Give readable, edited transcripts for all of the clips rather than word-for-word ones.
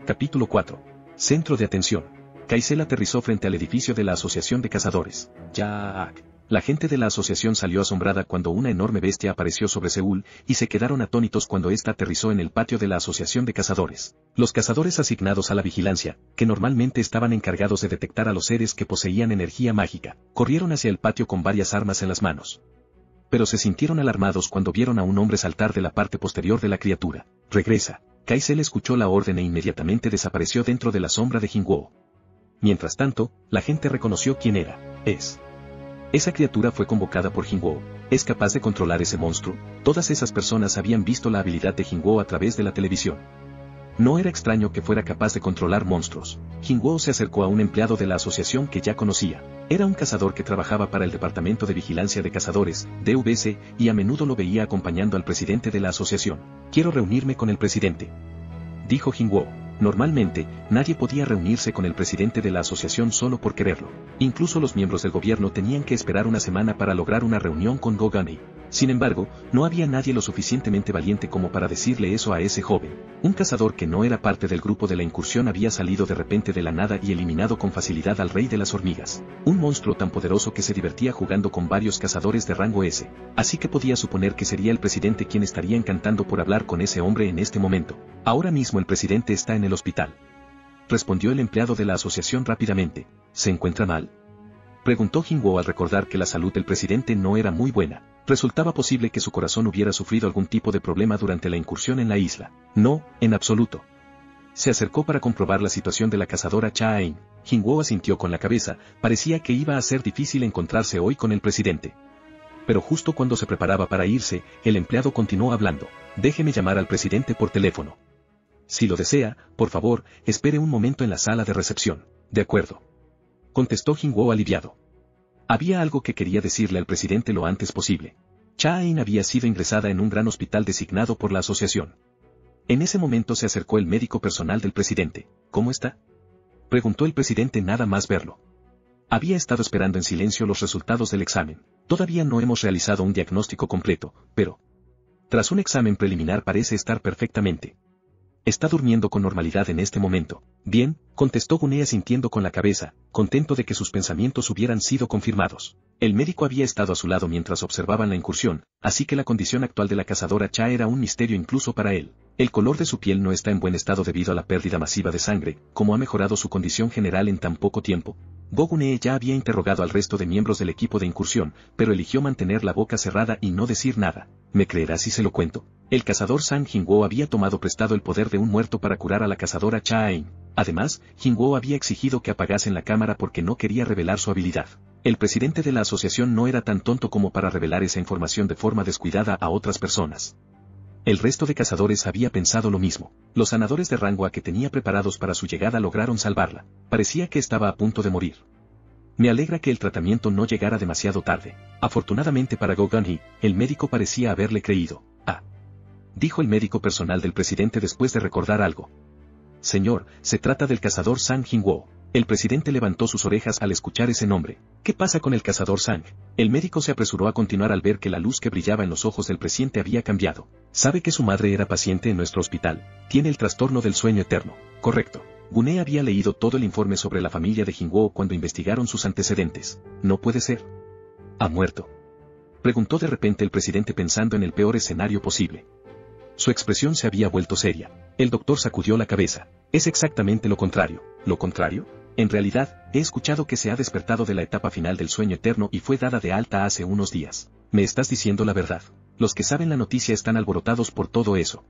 Capítulo 4. Centro de atención. Kaisel aterrizó frente al edificio de la Asociación de Cazadores. Jack. La gente de la asociación salió asombrada cuando una enorme bestia apareció sobre Seúl, y se quedaron atónitos cuando ésta aterrizó en el patio de la Asociación de Cazadores. Los cazadores asignados a la vigilancia, que normalmente estaban encargados de detectar a los seres que poseían energía mágica, corrieron hacia el patio con varias armas en las manos. Pero se sintieron alarmados cuando vieron a un hombre saltar de la parte posterior de la criatura. Regresa. Kaisel escuchó la orden e inmediatamente desapareció dentro de la sombra de Jingwoo. Mientras tanto, la gente reconoció quién era. Esa criatura fue convocada por Jingwoo. ¿Es capaz de controlar ese monstruo? Todas esas personas habían visto la habilidad de Jingwoo a través de la televisión. No era extraño que fuera capaz de controlar monstruos. Jingwoo se acercó a un empleado de la asociación que ya conocía. Era un cazador que trabajaba para el Departamento de Vigilancia de Cazadores, DVC, y a menudo lo veía acompañando al presidente de la asociación. Quiero reunirme con el presidente, dijo Jingwoo. Normalmente, nadie podía reunirse con el presidente de la asociación solo por quererlo. Incluso los miembros del gobierno tenían que esperar una semana para lograr una reunión con Go Gun-hee. Sin embargo, no había nadie lo suficientemente valiente como para decirle eso a ese joven. Un cazador que no era parte del grupo de la incursión había salido de repente de la nada y eliminado con facilidad al rey de las hormigas. Un monstruo tan poderoso que se divertía jugando con varios cazadores de rango S. Así que podía suponer que sería el presidente quien estaría encantando por hablar con ese hombre en este momento. Ahora mismo el presidente está en el hospital, respondió el empleado de la asociación rápidamente. ¿Se encuentra mal?, preguntó Jingwoo al recordar que la salud del presidente no era muy buena. Resultaba posible que su corazón hubiera sufrido algún tipo de problema durante la incursión en la isla. No, en absoluto. Se acercó para comprobar la situación de la cazadora Cha-in. Jingwoo asintió con la cabeza. Parecía que iba a ser difícil encontrarse hoy con el presidente. Pero justo cuando se preparaba para irse, el empleado continuó hablando. Déjeme llamar al presidente por teléfono. Si lo desea, por favor, espere un momento en la sala de recepción. De acuerdo, contestó Jingwoo aliviado. Había algo que quería decirle al presidente lo antes posible. Cha-in había sido ingresada en un gran hospital designado por la asociación. En ese momento se acercó el médico personal del presidente. ¿Cómo está?, preguntó el presidente nada más verlo. Había estado esperando en silencio los resultados del examen. Todavía no hemos realizado un diagnóstico completo, pero tras un examen preliminar parece estar perfectamente. Está durmiendo con normalidad en este momento. Bien, contestó Gunea asintiendo con la cabeza, contento de que sus pensamientos hubieran sido confirmados. El médico había estado a su lado mientras observaban la incursión, así que la condición actual de la cazadora Cha era un misterio incluso para él. El color de su piel no está en buen estado debido a la pérdida masiva de sangre. ¿Cómo ha mejorado su condición general en tan poco tiempo? Gunea ya había interrogado al resto de miembros del equipo de incursión, pero eligió mantener la boca cerrada y no decir nada. ¿Me creerá si se lo cuento? El cazador Sang Jingwoo había tomado prestado el poder de un muerto para curar a la cazadora Cha-in. Además, Jingwoo había exigido que apagasen la cámara porque no quería revelar su habilidad. El presidente de la asociación no era tan tonto como para revelar esa información de forma descuidada a otras personas. El resto de cazadores había pensado lo mismo. Los sanadores de rango A que tenía preparados para su llegada lograron salvarla. Parecía que estaba a punto de morir. Me alegra que el tratamiento no llegara demasiado tarde. Afortunadamente para Go Gun-hee, el médico parecía haberle creído. Dijo el médico personal del presidente después de recordar algo. Señor, se trata del cazador Sang Jingwoo. El presidente levantó sus orejas al escuchar ese nombre. ¿Qué pasa con el cazador Sang? El médico se apresuró a continuar al ver que la luz que brillaba en los ojos del presidente había cambiado. ¿Sabe que su madre era paciente en nuestro hospital? Tiene el trastorno del sueño eterno. Correcto. Gunea había leído todo el informe sobre la familia de Jingwoo cuando investigaron sus antecedentes. No puede ser. ¿Ha muerto?, preguntó de repente el presidente pensando en el peor escenario posible. Su expresión se había vuelto seria. El doctor sacudió la cabeza. Es exactamente lo contrario. ¿Lo contrario? En realidad, he escuchado que se ha despertado de la etapa final del sueño eterno y fue dada de alta hace unos días. ¿Me estás diciendo la verdad? Los que saben la noticia están alborotados por todo eso.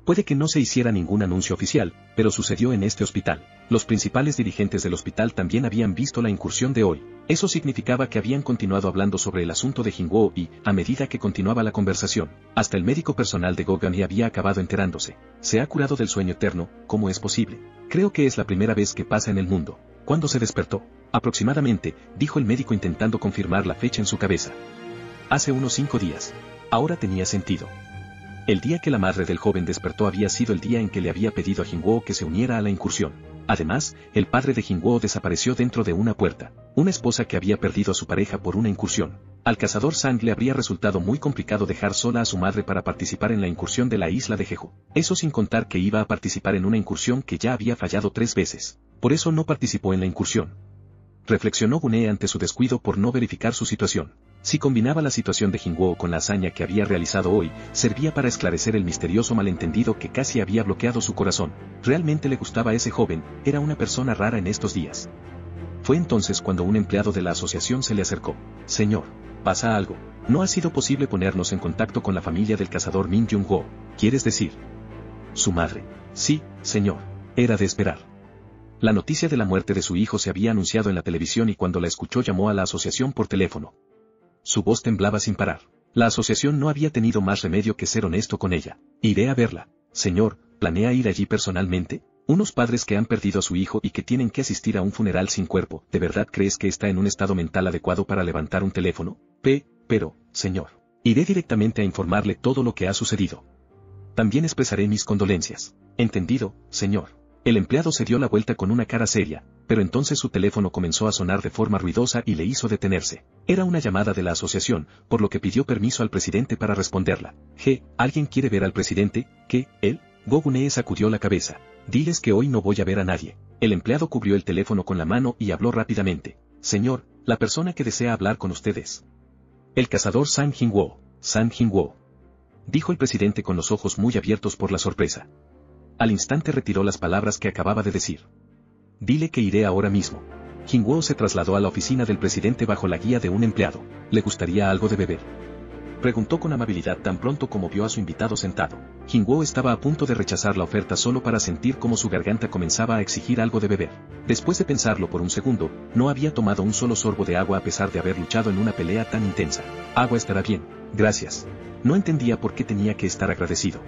Puede que no se hiciera ningún anuncio oficial, pero sucedió en este hospital. Los principales dirigentes del hospital también habían visto la incursión de hoy. Eso significaba que habían continuado hablando sobre el asunto de Jingwoo y, a medida que continuaba la conversación, hasta el médico personal de Go Gun-hee había acabado enterándose. Se ha curado del sueño eterno. ¿Cómo es posible? Creo que es la primera vez que pasa en el mundo. ¿Cuándo se despertó? Aproximadamente, dijo el médico intentando confirmar la fecha en su cabeza. Hace unos 5 días. Ahora tenía sentido. El día que la madre del joven despertó había sido el día en que le había pedido a Jingwoo que se uniera a la incursión. Además, el padre de Jingwoo desapareció dentro de una puerta, una esposa que había perdido a su pareja por una incursión. Al cazador Sang le habría resultado muy complicado dejar sola a su madre para participar en la incursión de la isla de Jeju. Eso sin contar que iba a participar en una incursión que ya había fallado 3 veces. Por eso no participó en la incursión. Reflexionó Gunee ante su descuido por no verificar su situación. Si combinaba la situación de Jingwoo con la hazaña que había realizado hoy, servía para esclarecer el misterioso malentendido que casi había bloqueado su corazón. Realmente le gustaba a ese joven, era una persona rara en estos días. Fue entonces cuando un empleado de la asociación se le acercó. Señor, pasa algo. No ha sido posible ponernos en contacto con la familia del cazador Min Jung-ho. ¿Quieres decir? Su madre. Sí, señor. Era de esperar. La noticia de la muerte de su hijo se había anunciado en la televisión y cuando la escuchó llamó a la asociación por teléfono. Su voz temblaba sin parar. La asociación no había tenido más remedio que ser honesto con ella. Iré a verla. Señor, ¿planea ir allí personalmente? Unos padres que han perdido a su hijo y que tienen que asistir a un funeral sin cuerpo, ¿de verdad crees que está en un estado mental adecuado para levantar un teléfono? Pero, señor, iré directamente a informarle todo lo que ha sucedido. También expresaré mis condolencias. Entendido, señor. El empleado se dio la vuelta con una cara seria, pero entonces su teléfono comenzó a sonar de forma ruidosa y le hizo detenerse. Era una llamada de la asociación, por lo que pidió permiso al presidente para responderla. ¿Alguien quiere ver al presidente? ¿Qué? ¿Él? Gunee sacudió la cabeza. Diles que hoy no voy a ver a nadie. El empleado cubrió el teléfono con la mano y habló rápidamente. Señor, la persona que desea hablar con ustedes. El cazador Sang Jingwoo. Sang Jingwoo. Dijo el presidente con los ojos muy abiertos por la sorpresa. Al instante retiró las palabras que acababa de decir. Dile que iré ahora mismo. Jingwoo se trasladó a la oficina del presidente bajo la guía de un empleado. ¿Le gustaría algo de beber? Preguntó con amabilidad tan pronto como vio a su invitado sentado. Jingwoo estaba a punto de rechazar la oferta solo para sentir cómo su garganta comenzaba a exigir algo de beber. Después de pensarlo por un segundo, no había tomado un solo sorbo de agua a pesar de haber luchado en una pelea tan intensa. Agua estará bien, gracias. No entendía por qué tenía que estar agradecido.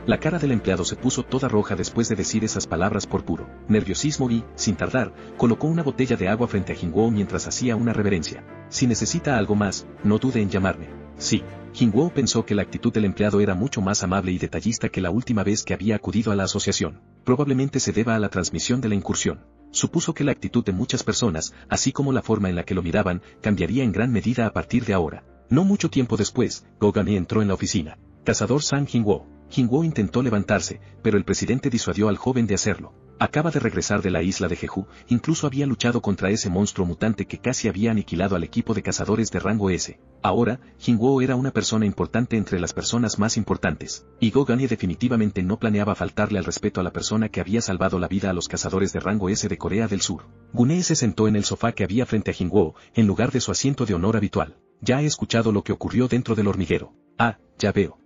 La cara del empleado se puso toda roja después de decir esas palabras por puro nerviosismo y, sin tardar, colocó una botella de agua frente a Jingwoo mientras hacía una reverencia. Si necesita algo más, no dude en llamarme. Sí. Jingwoo pensó que la actitud del empleado era mucho más amable y detallista que la última vez que había acudido a la asociación. Probablemente se deba a la transmisión de la incursión. Supuso que la actitud de muchas personas, así como la forma en la que lo miraban, cambiaría en gran medida a partir de ahora. No mucho tiempo después, Gunee entró en la oficina. Cazador Sang Jingwoo. Jingwoo intentó levantarse, pero el presidente disuadió al joven de hacerlo. Acaba de regresar de la isla de Jeju, incluso había luchado contra ese monstruo mutante que casi había aniquilado al equipo de cazadores de rango S. Ahora, Jingwoo era una persona importante entre las personas más importantes, y Gunee definitivamente no planeaba faltarle al respeto a la persona que había salvado la vida a los cazadores de rango S de Corea del Sur. Gunee se sentó en el sofá que había frente a Jingwoo, en lugar de su asiento de honor habitual. Ya he escuchado lo que ocurrió dentro del hormiguero. Ah, ya veo.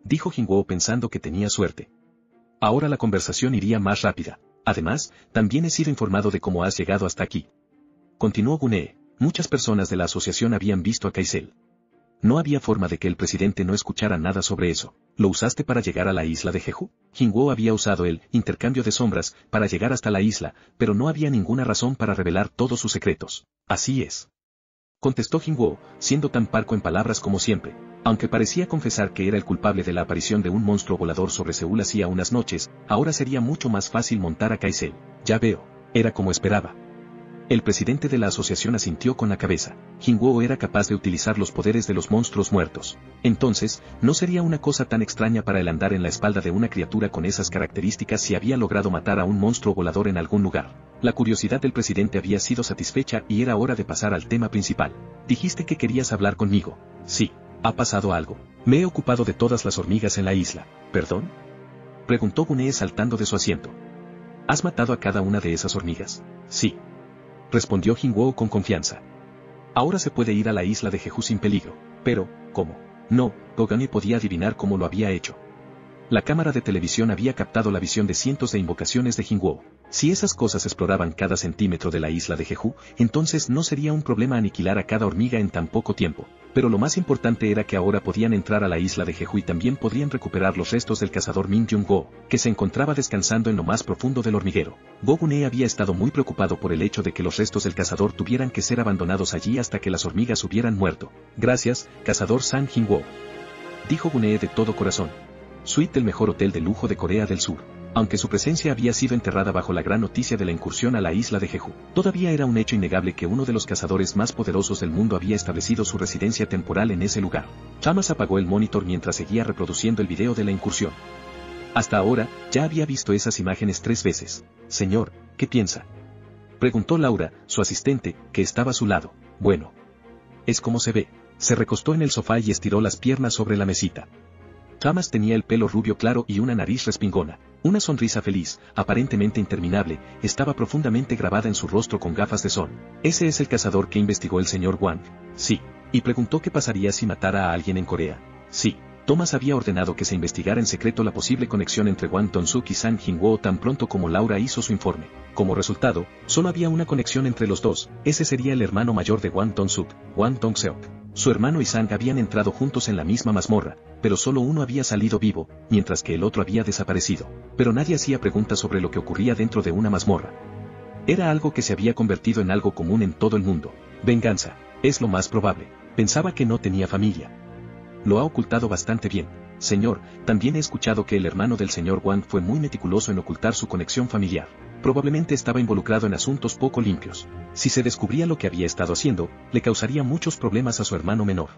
Dijo Jingwoo pensando que tenía suerte. Ahora la conversación iría más rápida. Además, también he sido informado de cómo has llegado hasta aquí. Continuó Gunee. Muchas personas de la asociación habían visto a Kaisel. No había forma de que el presidente no escuchara nada sobre eso. ¿Lo usaste para llegar a la isla de Jeju? Jingwoo había usado el intercambio de sombras para llegar hasta la isla, pero no había ninguna razón para revelar todos sus secretos. Así es. Contestó Jingwoo, siendo tan parco en palabras como siempre. Aunque parecía confesar que era el culpable de la aparición de un monstruo volador sobre Seúl hacía unas noches, ahora sería mucho más fácil montar a Kaisel. Ya veo, era como esperaba. El presidente de la asociación asintió con la cabeza. Jingwoo era capaz de utilizar los poderes de los monstruos muertos. Entonces, no sería una cosa tan extraña para él andar en la espalda de una criatura con esas características si había logrado matar a un monstruo volador en algún lugar. La curiosidad del presidente había sido satisfecha y era hora de pasar al tema principal. Dijiste que querías hablar conmigo. Sí. ¿Ha pasado algo? Me he ocupado de todas las hormigas en la isla. ¿Perdón? Preguntó Gunee saltando de su asiento. ¿Has matado a cada una de esas hormigas? Sí. Respondió Jingwoo con confianza. Ahora se puede ir a la isla de Jeju sin peligro. Pero, ¿cómo? No, Gunee podía adivinar cómo lo había hecho. La cámara de televisión había captado la visión de cientos de invocaciones de Jingwoo. Si esas cosas exploraban cada centímetro de la isla de Jeju, entonces no sería un problema aniquilar a cada hormiga en tan poco tiempo. Pero lo más importante era que ahora podían entrar a la isla de Jeju y también podrían recuperar los restos del cazador Min Jung-ho, que se encontraba descansando en lo más profundo del hormiguero. Gunee había estado muy preocupado por el hecho de que los restos del cazador tuvieran que ser abandonados allí hasta que las hormigas hubieran muerto. Gracias, cazador Sang Jingwoo. Dijo Gunee de todo corazón. Suite del mejor hotel de lujo de Corea del Sur. Aunque su presencia había sido enterrada bajo la gran noticia de la incursión a la isla de Jeju, todavía era un hecho innegable que uno de los cazadores más poderosos del mundo había establecido su residencia temporal en ese lugar. Thomas apagó el monitor mientras seguía reproduciendo el video de la incursión. Hasta ahora, ya había visto esas imágenes 3 veces. Señor, ¿qué piensa?, preguntó Laura, su asistente, que estaba a su lado. Bueno, es como se ve. Se recostó en el sofá y estiró las piernas sobre la mesita. Thomas tenía el pelo rubio claro y una nariz respingona. Una sonrisa feliz, aparentemente interminable, estaba profundamente grabada en su rostro con gafas de sol. ¿Ese es el cazador que investigó el señor Wang? Sí. Y preguntó qué pasaría si matara a alguien en Corea. Sí. Thomas había ordenado que se investigara en secreto la posible conexión entre Wang Tong-suk y Sang Jin-woo tan pronto como Laura hizo su informe. Como resultado, solo había una conexión entre los dos. Ese sería el hermano mayor de Wang Tong-suk, Wang Tong-seok. Su hermano y Sang habían entrado juntos en la misma mazmorra, pero solo uno había salido vivo, mientras que el otro había desaparecido. Pero nadie hacía preguntas sobre lo que ocurría dentro de una mazmorra. Era algo que se había convertido en algo común en todo el mundo. Venganza. Es lo más probable. Pensaba que no tenía familia. Lo ha ocultado bastante bien. Señor, también he escuchado que el hermano del señor Wang fue muy meticuloso en ocultar su conexión familiar. Probablemente estaba involucrado en asuntos poco limpios. Si se descubría lo que había estado haciendo, le causaría muchos problemas a su hermano menor.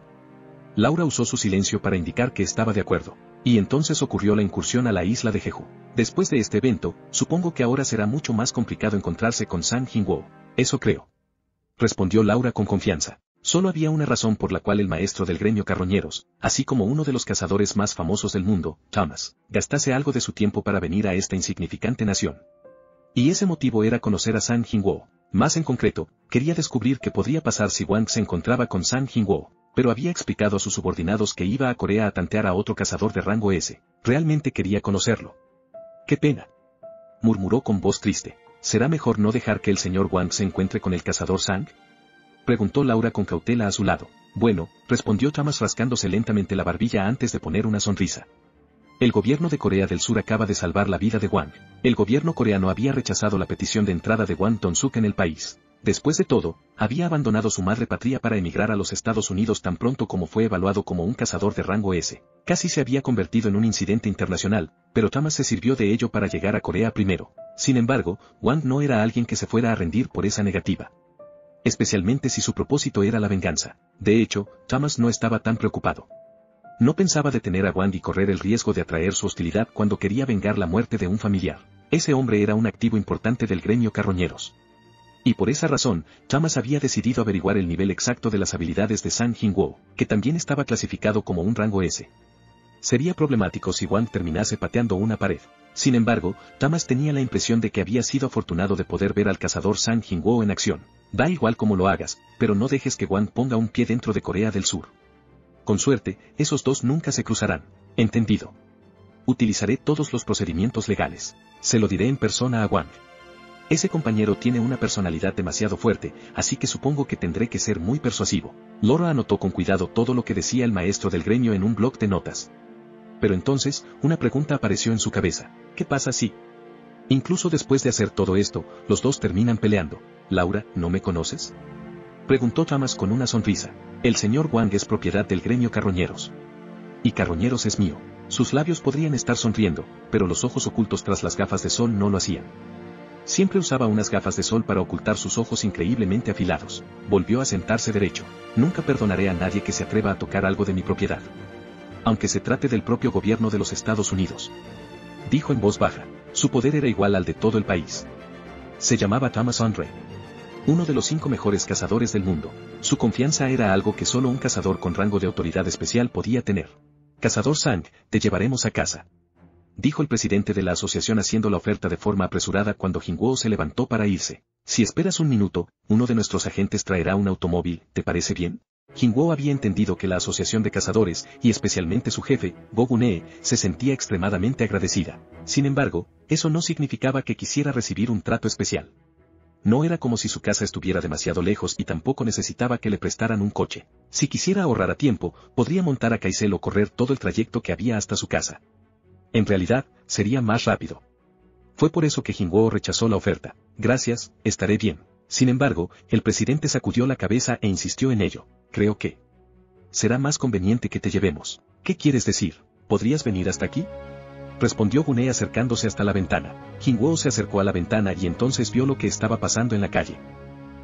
Laura usó su silencio para indicar que estaba de acuerdo. Y entonces ocurrió la incursión a la isla de Jeju. Después de este evento, supongo que ahora será mucho más complicado encontrarse con Sang Jin-woo. Eso creo, respondió Laura con confianza. Solo había una razón por la cual el maestro del gremio carroñeros, así como uno de los cazadores más famosos del mundo, Thomas, gastase algo de su tiempo para venir a esta insignificante nación. Y ese motivo era conocer a Sang Jin-woo. Más en concreto, quería descubrir qué podría pasar si Wang se encontraba con Sang Jin-woo, pero había explicado a sus subordinados que iba a Corea a tantear a otro cazador de rango S. Realmente quería conocerlo. ¡Qué pena!, murmuró con voz triste. ¿Será mejor no dejar que el señor Wang se encuentre con el cazador Sang?, preguntó Laura con cautela a su lado. Bueno, respondió Thomas rascándose lentamente la barbilla antes de poner una sonrisa. El gobierno de Corea del Sur acaba de salvar la vida de Wang. El gobierno coreano había rechazado la petición de entrada de Wang Tong-suk en el país. Después de todo, había abandonado su madre patria para emigrar a los Estados Unidos tan pronto como fue evaluado como un cazador de rango S. Casi se había convertido en un incidente internacional, pero Thomas se sirvió de ello para llegar a Corea primero. Sin embargo, Wang no era alguien que se fuera a rendir por esa negativa, especialmente si su propósito era la venganza. De hecho, Thomas no estaba tan preocupado. No pensaba detener a Wang y correr el riesgo de atraer su hostilidad cuando quería vengar la muerte de un familiar. Ese hombre era un activo importante del gremio carroñeros. Y por esa razón, Thomas había decidido averiguar el nivel exacto de las habilidades de Sang Jin-woo, que también estaba clasificado como un rango S. Sería problemático si Wang terminase pateando una pared. Sin embargo, Thomas tenía la impresión de que había sido afortunado de poder ver al cazador Sang Jin-woo en acción. Da igual cómo lo hagas, pero no dejes que Wang ponga un pie dentro de Corea del Sur. Con suerte, esos dos nunca se cruzarán. Entendido. Utilizaré todos los procedimientos legales. Se lo diré en persona a Wang. Ese compañero tiene una personalidad demasiado fuerte, así que supongo que tendré que ser muy persuasivo. Laura anotó con cuidado todo lo que decía el maestro del gremio en un bloc de notas. Pero entonces, una pregunta apareció en su cabeza. ¿Qué pasa si, incluso después de hacer todo esto, los dos terminan peleando? Laura, ¿no me conoces?, preguntó Thomas con una sonrisa. El señor Wang es propiedad del gremio carroñeros. Y carroñeros es mío. Sus labios podrían estar sonriendo, pero los ojos ocultos tras las gafas de sol no lo hacían. Siempre usaba unas gafas de sol para ocultar sus ojos increíblemente afilados. Volvió a sentarse derecho. Nunca perdonaré a nadie que se atreva a tocar algo de mi propiedad, aunque se trate del propio gobierno de los Estados Unidos, dijo en voz baja. Su poder era igual al de todo el país. Se llamaba Thomas Andre, uno de los 5 mejores cazadores del mundo. Su confianza era algo que solo un cazador con rango de autoridad especial podía tener. Cazador Sang, te llevaremos a casa, dijo el presidente de la asociación haciendo la oferta de forma apresurada cuando Jin-woo se levantó para irse. Si esperas un minuto, uno de nuestros agentes traerá un automóvil, ¿te parece bien? Jin-woo había entendido que la asociación de cazadores, y especialmente su jefe, Go Gun-hee, se sentía extremadamente agradecida. Sin embargo, eso no significaba que quisiera recibir un trato especial. No era como si su casa estuviera demasiado lejos y tampoco necesitaba que le prestaran un coche. Si quisiera ahorrar a tiempo, podría montar a Kaisel o correr todo el trayecto que había hasta su casa. En realidad, sería más rápido. Fue por eso que Jin-woo rechazó la oferta. Gracias, estaré bien. Sin embargo, el presidente sacudió la cabeza e insistió en ello. Creo que será más conveniente que te llevemos. ¿Qué quieres decir? ¿Podrías venir hasta aquí? respondió Gune acercándose hasta la ventana. Jingwo se acercó a la ventana y entonces vio lo que estaba pasando en la calle.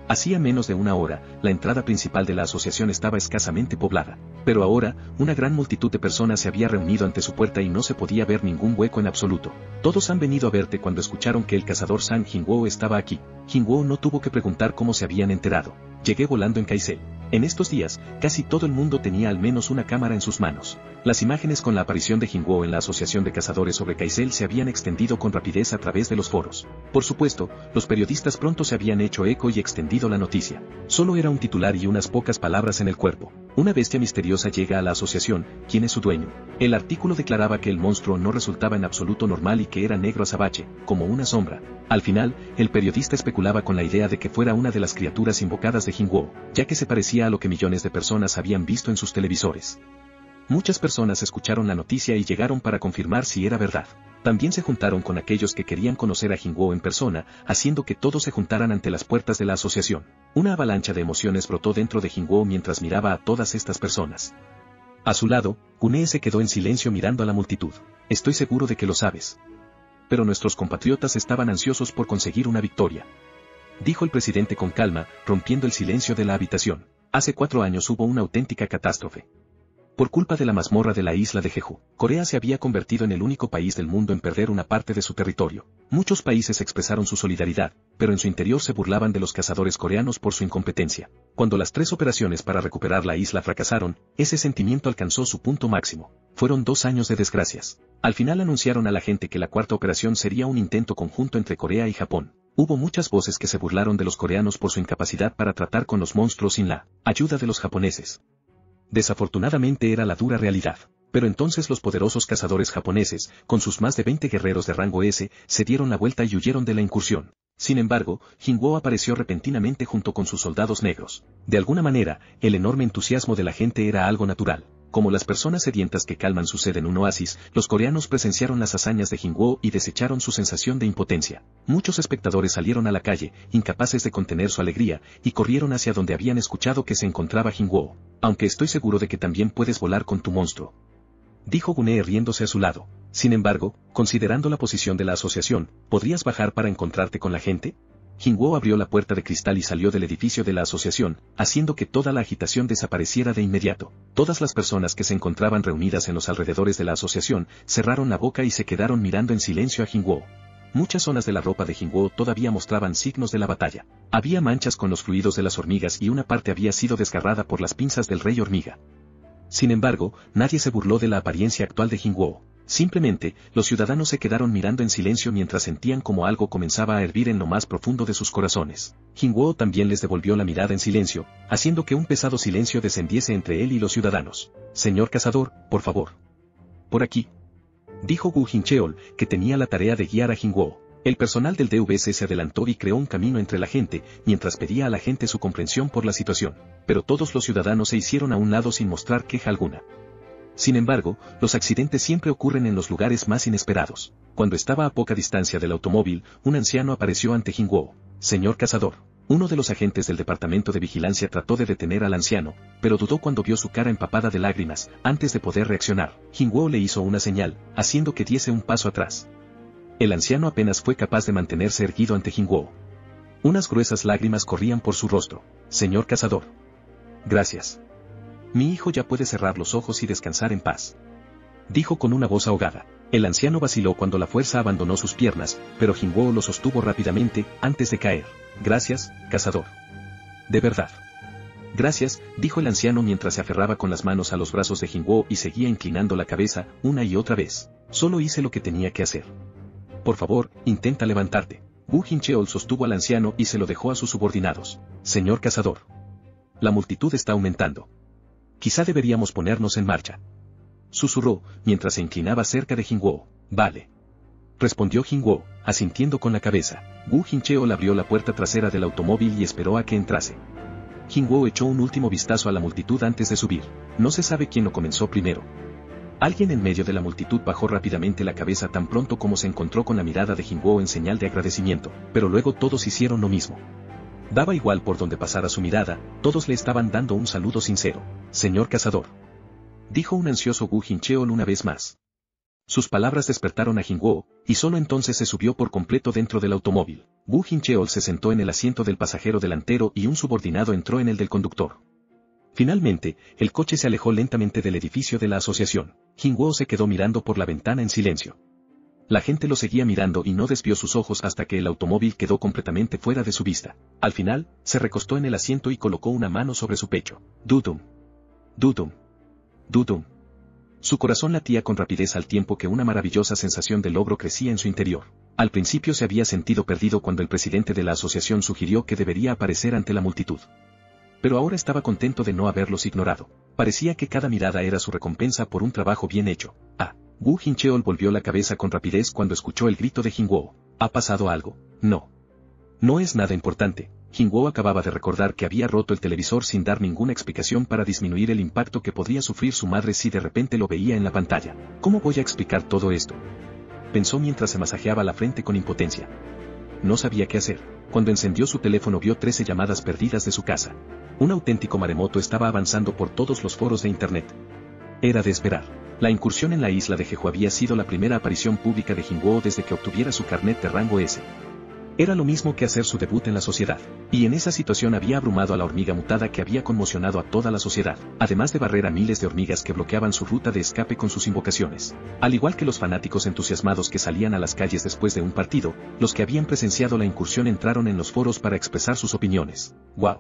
Hacía menos de una hora, la entrada principal de la asociación estaba escasamente poblada. Pero ahora, una gran multitud de personas se había reunido ante su puerta y no se podía ver ningún hueco en absoluto. Todos han venido a verte cuando escucharon que el cazador San Jingwo estaba aquí. Jingwo no tuvo que preguntar cómo se habían enterado. Llegué volando en Kaisel. En estos días, casi todo el mundo tenía al menos una cámara en sus manos. Las imágenes con la aparición de Jingwo en la Asociación de Cazadores sobre Kaisel se habían extendido con rapidez a través de los foros. Por supuesto, los periodistas pronto se habían hecho eco y extendido la noticia. Solo era un titular y unas pocas palabras en el cuerpo. Una bestia misteriosa llega a la asociación, ¿quién es su dueño? El artículo declaraba que el monstruo no resultaba en absoluto normal y que era negro azabache, como una sombra. Al final, el periodista especulaba con la idea de que fuera una de las criaturas invocadas de Jingwo, ya que se parecía a lo que millones de personas habían visto en sus televisores. Muchas personas escucharon la noticia y llegaron para confirmar si era verdad. También se juntaron con aquellos que querían conocer a Jingwo en persona, haciendo que todos se juntaran ante las puertas de la asociación. Una avalancha de emociones brotó dentro de Jingwo mientras miraba a todas estas personas. A su lado, Gune se quedó en silencio mirando a la multitud. Estoy seguro de que lo sabes. Pero nuestros compatriotas estaban ansiosos por conseguir una victoria, dijo el presidente con calma, rompiendo el silencio de la habitación. Hace 4 años hubo una auténtica catástrofe. Por culpa de la mazmorra de la isla de Jeju, Corea se había convertido en el único país del mundo en perder una parte de su territorio. Muchos países expresaron su solidaridad, pero en su interior se burlaban de los cazadores coreanos por su incompetencia. Cuando las 3 operaciones para recuperar la isla fracasaron, ese sentimiento alcanzó su punto máximo. Fueron 2 años de desgracias. Al final anunciaron a la gente que la 4ª operación sería un intento conjunto entre Corea y Japón. Hubo muchas voces que se burlaron de los coreanos por su incapacidad para tratar con los monstruos sin la ayuda de los japoneses. Desafortunadamente era la dura realidad. Pero entonces los poderosos cazadores japoneses, con sus más de 20 guerreros de rango S, se dieron la vuelta y huyeron de la incursión. Sin embargo, Jingwo apareció repentinamente junto con sus soldados negros. De alguna manera, el enorme entusiasmo de la gente era algo natural. Como las personas sedientas que calman su sed en un oasis, los coreanos presenciaron las hazañas de Jingwo y desecharon su sensación de impotencia. Muchos espectadores salieron a la calle, incapaces de contener su alegría, y corrieron hacia donde habían escuchado que se encontraba Jingwo. Aunque estoy seguro de que también puedes volar con tu monstruo, dijo Gune riéndose a su lado. Sin embargo, considerando la posición de la asociación, ¿podrías bajar para encontrarte con la gente? Jingwo abrió la puerta de cristal y salió del edificio de la asociación, haciendo que toda la agitación desapareciera de inmediato. Todas las personas que se encontraban reunidas en los alrededores de la asociación, cerraron la boca y se quedaron mirando en silencio a Jingwo. Muchas zonas de la ropa de Jingwo todavía mostraban signos de la batalla. Había manchas con los fluidos de las hormigas y una parte había sido desgarrada por las pinzas del rey hormiga. Sin embargo, nadie se burló de la apariencia actual de Jingwo. Simplemente, los ciudadanos se quedaron mirando en silencio mientras sentían como algo comenzaba a hervir en lo más profundo de sus corazones. Jingwo también les devolvió la mirada en silencio, haciendo que un pesado silencio descendiese entre él y los ciudadanos. Señor cazador, por favor. Por aquí, dijo Gu Jincheol, que tenía la tarea de guiar a Jingwo. El personal del DVC se adelantó y creó un camino entre la gente, mientras pedía a la gente su comprensión por la situación. Pero todos los ciudadanos se hicieron a un lado sin mostrar queja alguna. Sin embargo, los accidentes siempre ocurren en los lugares más inesperados. Cuando estaba a poca distancia del automóvil, un anciano apareció ante Jingwo. Señor cazador. Uno de los agentes del departamento de vigilancia trató de detener al anciano, pero dudó cuando vio su cara empapada de lágrimas. Antes de poder reaccionar, Jingwo le hizo una señal, haciendo que diese un paso atrás. El anciano apenas fue capaz de mantenerse erguido ante Jingwo. Unas gruesas lágrimas corrían por su rostro. Señor cazador. Gracias. Mi hijo ya puede cerrar los ojos y descansar en paz, dijo con una voz ahogada. El anciano vaciló cuando la fuerza abandonó sus piernas, pero Jingwo lo sostuvo rápidamente, antes de caer. Gracias, cazador. De verdad. Gracias, dijo el anciano mientras se aferraba con las manos a los brazos de Jingwo y seguía inclinando la cabeza, una y otra vez. Solo hice lo que tenía que hacer. Por favor, intenta levantarte. Gu Jincheol sostuvo al anciano y se lo dejó a sus subordinados. Señor cazador. La multitud está aumentando. Quizá deberíamos ponernos en marcha, susurró, mientras se inclinaba cerca de Jingwo. Vale, respondió Jingwo, asintiendo con la cabeza. Gu Jincheol abrió la puerta trasera del automóvil y esperó a que entrase. Jingwo echó un último vistazo a la multitud antes de subir. No se sabe quién lo comenzó primero. Alguien en medio de la multitud bajó rápidamente la cabeza tan pronto como se encontró con la mirada de Jingwo en señal de agradecimiento, pero luego todos hicieron lo mismo. Daba igual por donde pasara su mirada, todos le estaban dando un saludo sincero. Señor cazador, dijo un ansioso Gu Jincheol una vez más. Sus palabras despertaron a Jingwoo, y solo entonces se subió por completo dentro del automóvil. Woo Jin-cheol se sentó en el asiento del pasajero delantero y un subordinado entró en el del conductor. Finalmente, el coche se alejó lentamente del edificio de la asociación. Jingwoo se quedó mirando por la ventana en silencio. La gente lo seguía mirando y no desvió sus ojos hasta que el automóvil quedó completamente fuera de su vista. Al final, se recostó en el asiento y colocó una mano sobre su pecho. Dudum. Dudum. Dudum. Su corazón latía con rapidez al tiempo que una maravillosa sensación de logro crecía en su interior. Al principio se había sentido perdido cuando el presidente de la asociación sugirió que debería aparecer ante la multitud. Pero ahora estaba contento de no haberlos ignorado. Parecía que cada mirada era su recompensa por un trabajo bien hecho. Woo Jin-cheol volvió la cabeza con rapidez cuando escuchó el grito de Jingwoo. ¿Ha pasado algo? No. No es nada importante. Jingwoo acababa de recordar que había roto el televisor sin dar ninguna explicación para disminuir el impacto que podría sufrir su madre si de repente lo veía en la pantalla. ¿Cómo voy a explicar todo esto?, pensó mientras se masajeaba la frente con impotencia. No sabía qué hacer. Cuando encendió su teléfono vio 13 llamadas perdidas de su casa. Un auténtico maremoto estaba avanzando por todos los foros de internet. Era de esperar. La incursión en la isla de Jeju había sido la primera aparición pública de Jingwoo desde que obtuviera su carnet de rango S. Era lo mismo que hacer su debut en la sociedad, y en esa situación había abrumado a la hormiga mutada que había conmocionado a toda la sociedad, además de barrer a miles de hormigas que bloqueaban su ruta de escape con sus invocaciones. Al igual que los fanáticos entusiasmados que salían a las calles después de un partido, los que habían presenciado la incursión entraron en los foros para expresar sus opiniones. ¡Wow!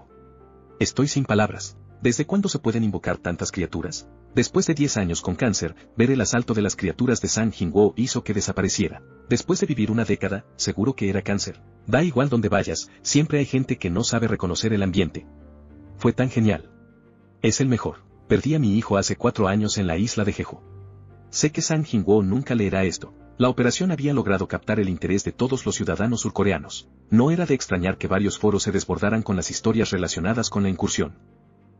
Estoy sin palabras. ¿Desde cuándo se pueden invocar tantas criaturas? Después de 10 años con cáncer, ver el asalto de las criaturas de Sang Jingwoo hizo que desapareciera. Después de vivir una década, seguro que era cáncer. Da igual donde vayas, siempre hay gente que no sabe reconocer el ambiente. Fue tan genial. Es el mejor. Perdí a mi hijo hace 4 años en la isla de Jeju. Sé que Sang Jingwoo nunca leerá esto. La operación había logrado captar el interés de todos los ciudadanos surcoreanos. No era de extrañar que varios foros se desbordaran con las historias relacionadas con la incursión.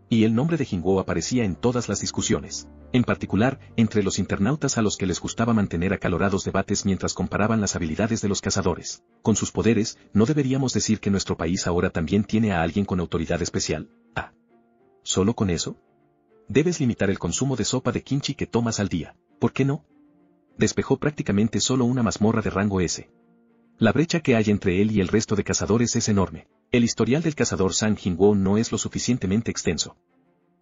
Y el nombre de Jingwoo aparecía en todas las discusiones, en particular, entre los internautas a los que les gustaba mantener acalorados debates mientras comparaban las habilidades de los cazadores. Con sus poderes, ¿no deberíamos decir que nuestro país ahora también tiene a alguien con autoridad especial? ¿Solo con eso? Debes limitar el consumo de sopa de kimchi que tomas al día. ¿Por qué no? Despejó prácticamente solo una mazmorra de rango S. La brecha que hay entre él y el resto de cazadores es enorme. El historial del cazador Sang Jingwoo no es lo suficientemente extenso.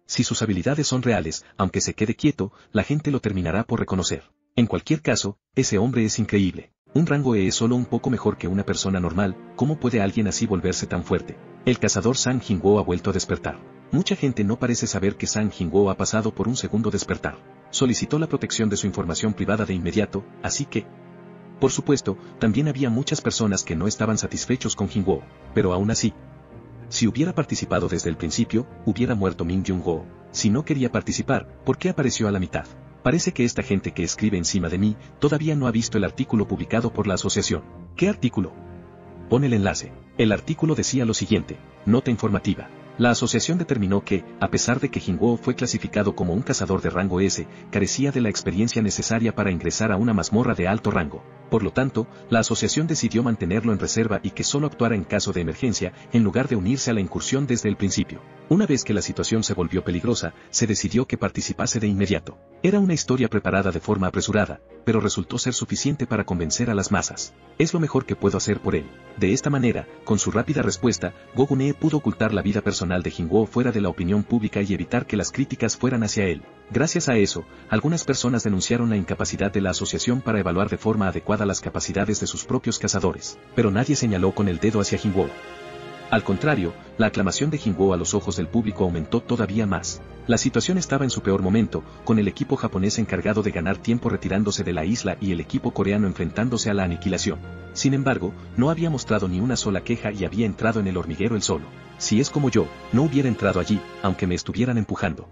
Si sus habilidades son reales, aunque se quede quieto, la gente lo terminará por reconocer. En cualquier caso, ese hombre es increíble. Un rango E es solo un poco mejor que una persona normal. ¿Cómo puede alguien así volverse tan fuerte? El cazador Sang Jingwoo ha vuelto a despertar. Mucha gente no parece saber que Sang Jingwoo ha pasado por un segundo despertar. Solicitó la protección de su información privada de inmediato, así que... Por supuesto, también había muchas personas que no estaban satisfechos con Jingwoo, pero aún así, si hubiera participado desde el principio, hubiera muerto Min Jung-woo. Si no quería participar, ¿por qué apareció a la mitad? Parece que esta gente que escribe encima de mí, todavía no ha visto el artículo publicado por la asociación. ¿Qué artículo? Pon el enlace. El artículo decía lo siguiente: nota informativa. La asociación determinó que, a pesar de que Jingwoo fue clasificado como un cazador de rango S, carecía de la experiencia necesaria para ingresar a una mazmorra de alto rango. Por lo tanto, la asociación decidió mantenerlo en reserva y que solo actuara en caso de emergencia, en lugar de unirse a la incursión desde el principio. Una vez que la situación se volvió peligrosa, se decidió que participase de inmediato. Era una historia preparada de forma apresurada, pero resultó ser suficiente para convencer a las masas. Es lo mejor que puedo hacer por él. De esta manera, con su rápida respuesta, Go Gun-e pudo ocultar la vida personal de Jingwoo fuera de la opinión pública y evitar que las críticas fueran hacia él. Gracias a eso, algunas personas denunciaron la incapacidad de la asociación para evaluar de forma adecuada las capacidades de sus propios cazadores, pero nadie señaló con el dedo hacia Jingwoo. Al contrario, la aclamación de Jingwoo a los ojos del público aumentó todavía más. La situación estaba en su peor momento, con el equipo japonés encargado de ganar tiempo retirándose de la isla y el equipo coreano enfrentándose a la aniquilación. Sin embargo, no había mostrado ni una sola queja y había entrado en el hormiguero él solo. Si es como yo, no hubiera entrado allí, aunque me estuvieran empujando.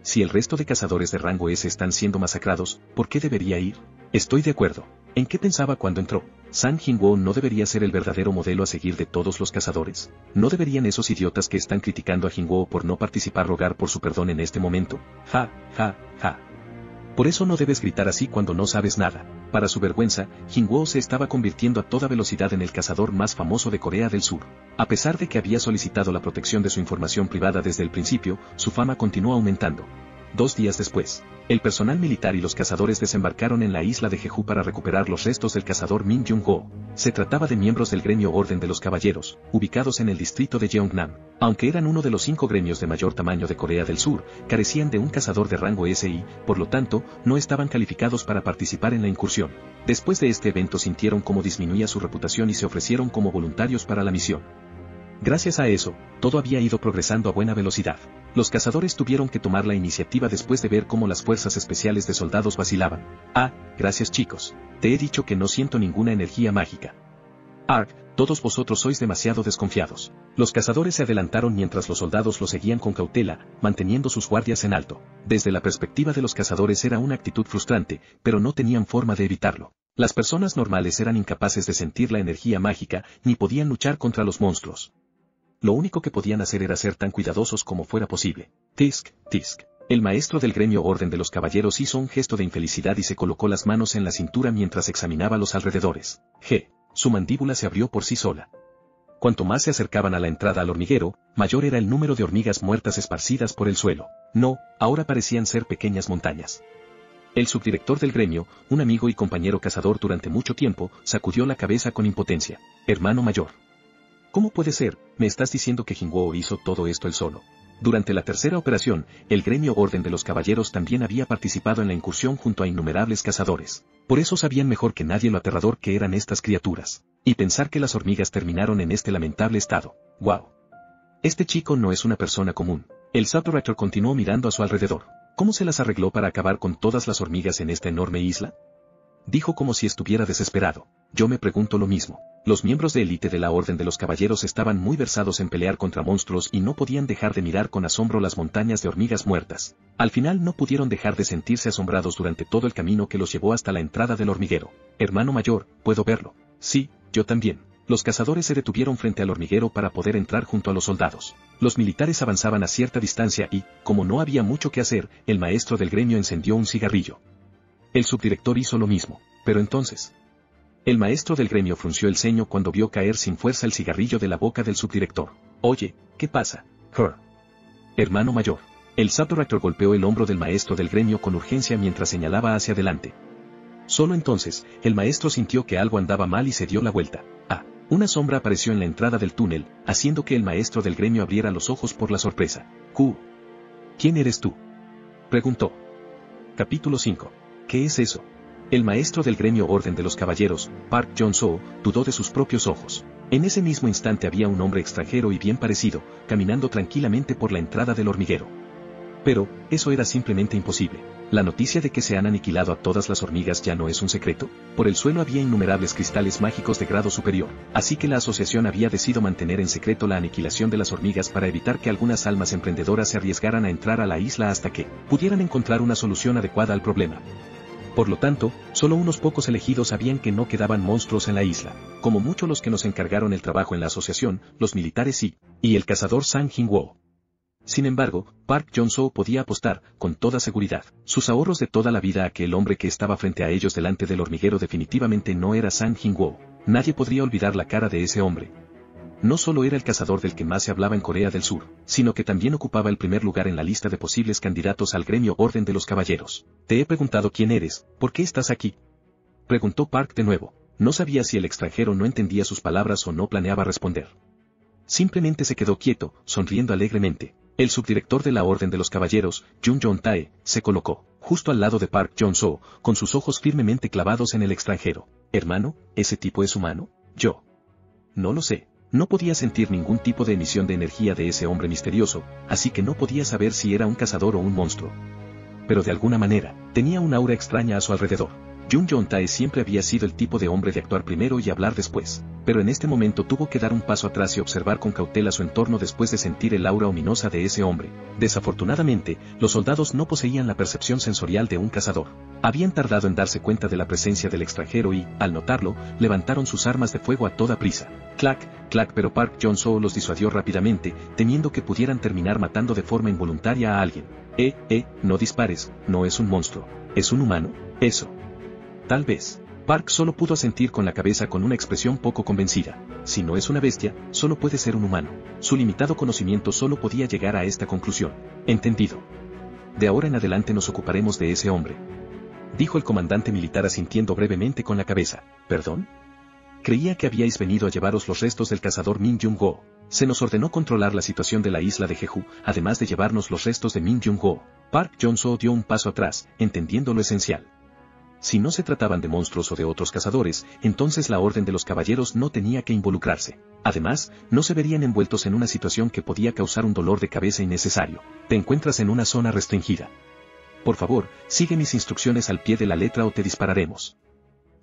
Si el resto de cazadores de rango S están siendo masacrados, ¿por qué debería ir? Estoy de acuerdo. ¿En qué pensaba cuando entró? ¿Sang Jingwoo no debería ser el verdadero modelo a seguir de todos los cazadores? ¿No deberían esos idiotas que están criticando a Jingwoo por no participar rogar por su perdón en este momento? Ja, ja, ja. Por eso no debes gritar así cuando no sabes nada. Para su vergüenza, Jingwoo se estaba convirtiendo a toda velocidad en el cazador más famoso de Corea del Sur. A pesar de que había solicitado la protección de su información privada desde el principio, su fama continuó aumentando. 2 días después, el personal militar y los cazadores desembarcaron en la isla de Jeju para recuperar los restos del cazador Min Jung-ho. Se trataba de miembros del gremio Orden de los Caballeros, ubicados en el distrito de Jeonnam. Aunque eran uno de los 5 gremios de mayor tamaño de Corea del Sur, carecían de un cazador de rango SI, por lo tanto, no estaban calificados para participar en la incursión. Después de este evento sintieron cómo disminuía su reputación y se ofrecieron como voluntarios para la misión. Gracias a eso, todo había ido progresando a buena velocidad. Los cazadores tuvieron que tomar la iniciativa después de ver cómo las fuerzas especiales de soldados vacilaban. Ah, gracias chicos. Te he dicho que no siento ninguna energía mágica. Ark, todos vosotros sois demasiado desconfiados. Los cazadores se adelantaron mientras los soldados los seguían con cautela, manteniendo sus guardias en alto. Desde la perspectiva de los cazadores era una actitud frustrante, pero no tenían forma de evitarlo. Las personas normales eran incapaces de sentir la energía mágica, ni podían luchar contra los monstruos. Lo único que podían hacer era ser tan cuidadosos como fuera posible. Tisk, tisk. El maestro del gremio Orden de los Caballeros hizo un gesto de infelicidad y se colocó las manos en la cintura mientras examinaba los alrededores. Su mandíbula se abrió por sí sola. Cuanto más se acercaban a la entrada al hormiguero, mayor era el número de hormigas muertas esparcidas por el suelo. No, ahora parecían ser pequeñas montañas. El subdirector del gremio, un amigo y compañero cazador durante mucho tiempo, sacudió la cabeza con impotencia. Hermano mayor. ¿Cómo puede ser? ¿Me estás diciendo que Jingwo hizo todo esto él solo? Durante la tercera operación, el gremio Orden de los Caballeros también había participado en la incursión junto a innumerables cazadores. Por eso sabían mejor que nadie lo aterrador que eran estas criaturas. Y pensar que las hormigas terminaron en este lamentable estado. ¡Wow! Este chico no es una persona común. El subdirector continuó mirando a su alrededor. ¿Cómo se las arregló para acabar con todas las hormigas en esta enorme isla? Dijo como si estuviera desesperado. Yo me pregunto lo mismo. Los miembros de élite de la Orden de los Caballeros estaban muy versados en pelear contra monstruos y no podían dejar de mirar con asombro las montañas de hormigas muertas. Al final no pudieron dejar de sentirse asombrados durante todo el camino que los llevó hasta la entrada del hormiguero. Hermano mayor, ¿puedo verlo? Sí, yo también. Los cazadores se detuvieron frente al hormiguero para poder entrar junto a los soldados. Los militares avanzaban a cierta distancia y, como no había mucho que hacer, el maestro del gremio encendió un cigarrillo. El subdirector hizo lo mismo, pero entonces... El maestro del gremio frunció el ceño cuando vio caer sin fuerza el cigarrillo de la boca del subdirector. Oye, ¿qué pasa? Hermano mayor. El subdirector golpeó el hombro del maestro del gremio con urgencia mientras señalaba hacia adelante. Solo entonces, el maestro sintió que algo andaba mal y se dio la vuelta. Una sombra apareció en la entrada del túnel, haciendo que el maestro del gremio abriera los ojos por la sorpresa. ¿Quién eres tú? Preguntó. Capítulo 5. ¿Qué es eso? El maestro del gremio Orden de los Caballeros, Park Jong-soo, dudó de sus propios ojos. En ese mismo instante había un hombre extranjero y bien parecido, caminando tranquilamente por la entrada del hormiguero. Pero, eso era simplemente imposible. ¿La noticia de que se han aniquilado a todas las hormigas ya no es un secreto? Por el suelo había innumerables cristales mágicos de grado superior, así que la asociación había decidido mantener en secreto la aniquilación de las hormigas para evitar que algunas almas emprendedoras se arriesgaran a entrar a la isla hasta que pudieran encontrar una solución adecuada al problema. Por lo tanto, solo unos pocos elegidos sabían que no quedaban monstruos en la isla, como mucho los que nos encargaron el trabajo en la asociación, los militares y el cazador Sang Jingwo. Sin embargo, Park Jong-soo podía apostar, con toda seguridad, sus ahorros de toda la vida a que el hombre que estaba frente a ellos delante del hormiguero definitivamente no era Sang Jingwo. Nadie podría olvidar la cara de ese hombre. No solo era el cazador del que más se hablaba en Corea del Sur, sino que también ocupaba el primer lugar en la lista de posibles candidatos al gremio Orden de los Caballeros. Te he preguntado quién eres, ¿por qué estás aquí? Preguntó Park de nuevo. No sabía si el extranjero no entendía sus palabras o no planeaba responder. Simplemente se quedó quieto, sonriendo alegremente. El subdirector de la Orden de los Caballeros, Jun Jong-tae, se colocó, justo al lado de Park Jong-soo, con sus ojos firmemente clavados en el extranjero. Hermano, ¿ese tipo es humano? Yo. No lo sé. No podía sentir ningún tipo de emisión de energía de ese hombre misterioso, así que no podía saber si era un cazador o un monstruo. Pero de alguna manera, tenía un aura extraña a su alrededor. Jun Jong-tae siempre había sido el tipo de hombre de actuar primero y hablar después, pero en este momento tuvo que dar un paso atrás y observar con cautela su entorno después de sentir el aura ominosa de ese hombre. Desafortunadamente, los soldados no poseían la percepción sensorial de un cazador. Habían tardado en darse cuenta de la presencia del extranjero y, al notarlo, levantaron sus armas de fuego a toda prisa. Clac, clac, pero Park Jong-soo los disuadió rápidamente, temiendo que pudieran terminar matando de forma involuntaria a alguien. No dispares, no es un monstruo. ¿Es un humano? Eso. Tal vez. Park solo pudo asentir con la cabeza con una expresión poco convencida. Si no es una bestia, solo puede ser un humano. Su limitado conocimiento solo podía llegar a esta conclusión. Entendido. de ahora en adelante nos ocuparemos de ese hombre. Dijo el comandante militar asintiendo brevemente con la cabeza. ¿Perdón? Creía que habíais venido a llevaros los restos del cazador Min Jung-go. Se nos ordenó controlar la situación de la isla de Jeju, además de llevarnos los restos de Min Jung-go. Park Jong-soo dio un paso atrás, entendiendo lo esencial. Si no se trataban de monstruos o de otros cazadores, entonces la orden de los caballeros no tenía que involucrarse. Además, no se verían envueltos en una situación que podía causar un dolor de cabeza innecesario. Te encuentras en una zona restringida. Por favor, sigue mis instrucciones al pie de la letra o te dispararemos.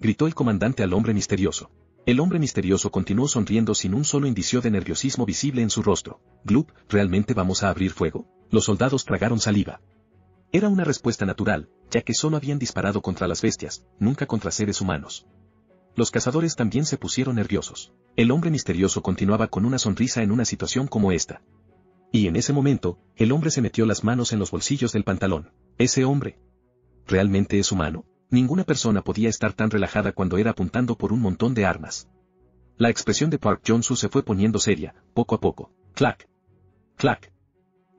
Gritó el comandante al hombre misterioso. El hombre misterioso continuó sonriendo sin un solo indicio de nerviosismo visible en su rostro. Gloop, ¿realmente vamos a abrir fuego? Los soldados tragaron saliva. Era una respuesta natural, ya que solo habían disparado contra las bestias, nunca contra seres humanos. Los cazadores también se pusieron nerviosos. El hombre misterioso continuaba con una sonrisa en una situación como esta. Y en ese momento, el hombre se metió las manos en los bolsillos del pantalón. ¿Ese hombre realmente es humano? Ninguna persona podía estar tan relajada cuando era apuntando por un montón de armas. La expresión de Park Jong-soo se fue poniendo seria, poco a poco. Clac. Clac.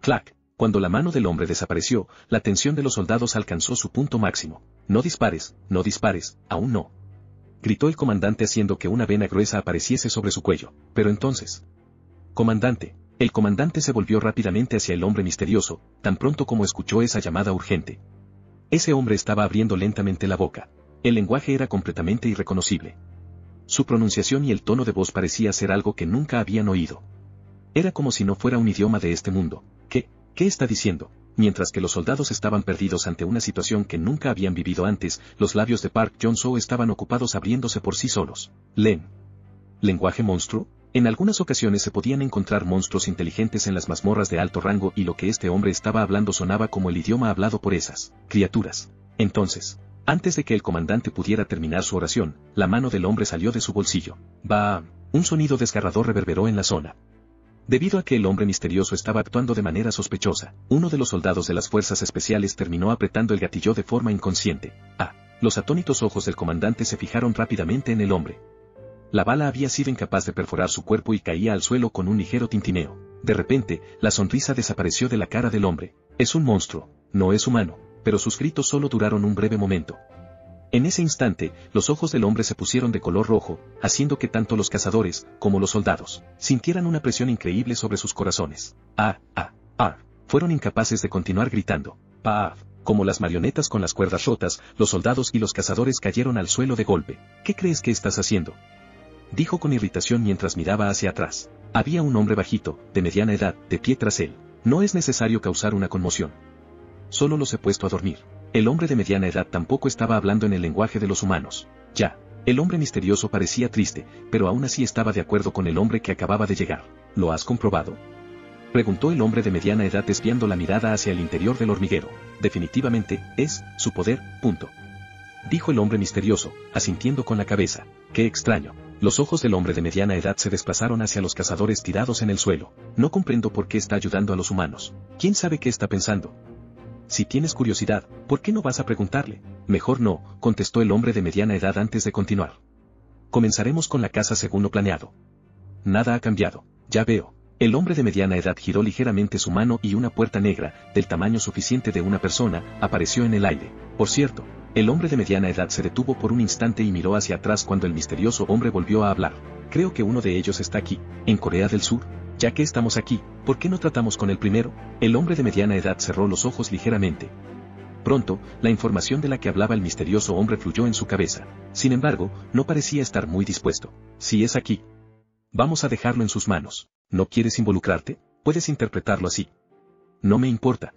Clac. Cuando la mano del hombre desapareció, la tensión de los soldados alcanzó su punto máximo. No dispares, aún no. Gritó el comandante haciendo que una vena gruesa apareciese sobre su cuello. Pero entonces... Comandante. El comandante se volvió rápidamente hacia el hombre misterioso, tan pronto como escuchó esa llamada urgente. Ese hombre estaba abriendo lentamente la boca. El lenguaje era completamente irreconocible. Su pronunciación y el tono de voz parecía ser algo que nunca habían oído. Era como si no fuera un idioma de este mundo. ¿Qué está diciendo? Mientras que los soldados estaban perdidos ante una situación que nunca habían vivido antes, los labios de Park Jong-soo estaban ocupados abriéndose por sí solos. ¿Lenguaje monstruo? En algunas ocasiones se podían encontrar monstruos inteligentes en las mazmorras de alto rango y lo que este hombre estaba hablando sonaba como el idioma hablado por esas criaturas. Entonces, antes de que el comandante pudiera terminar su oración, la mano del hombre salió de su bolsillo. ¡Bah! Un sonido desgarrador reverberó en la zona. Debido a que el hombre misterioso estaba actuando de manera sospechosa, uno de los soldados de las fuerzas especiales terminó apretando el gatillo de forma inconsciente. Los atónitos ojos del comandante se fijaron rápidamente en el hombre. La bala había sido incapaz de perforar su cuerpo y caía al suelo con un ligero tintineo. De repente, la sonrisa desapareció de la cara del hombre. Es un monstruo, no es humano, pero sus gritos solo duraron un breve momento. En ese instante, los ojos del hombre se pusieron de color rojo, haciendo que tanto los cazadores, como los soldados, sintieran una presión increíble sobre sus corazones. Fueron incapaces de continuar gritando. Como las marionetas con las cuerdas rotas, los soldados y los cazadores cayeron al suelo de golpe. ¿Qué crees que estás haciendo?, dijo con irritación mientras miraba hacia atrás. Había un hombre bajito, de mediana edad, de pie tras él. No es necesario causar una conmoción. Solo los he puesto a dormir. El hombre de mediana edad tampoco estaba hablando en el lenguaje de los humanos. El hombre misterioso parecía triste, pero aún así estaba de acuerdo con el hombre que acababa de llegar. ¿Lo has comprobado?, preguntó el hombre de mediana edad desviando la mirada hacia el interior del hormiguero. Definitivamente, es su poder, dijo el hombre misterioso, asintiendo con la cabeza. Qué extraño. Los ojos del hombre de mediana edad se desplazaron hacia los cazadores tirados en el suelo. No comprendo por qué está ayudando a los humanos. ¿Quién sabe qué está pensando? Si tienes curiosidad, ¿por qué no vas a preguntarle? Mejor no, contestó el hombre de mediana edad antes de continuar. Comenzaremos con la caza según lo planeado. Nada ha cambiado, ya veo. El hombre de mediana edad giró ligeramente su mano y una puerta negra, del tamaño suficiente de una persona, apareció en el aire. Por cierto, el hombre de mediana edad se detuvo por un instante y miró hacia atrás cuando el misterioso hombre volvió a hablar. Creo que uno de ellos está aquí, en Corea del Sur. Ya que estamos aquí, ¿por qué no tratamos con el primero? El hombre de mediana edad cerró los ojos ligeramente. Pronto, la información de la que hablaba el misterioso hombre fluyó en su cabeza. Sin embargo, no parecía estar muy dispuesto. Si es aquí, vamos a dejarlo en sus manos. ¿No quieres involucrarte? Puedes interpretarlo así. No me importa,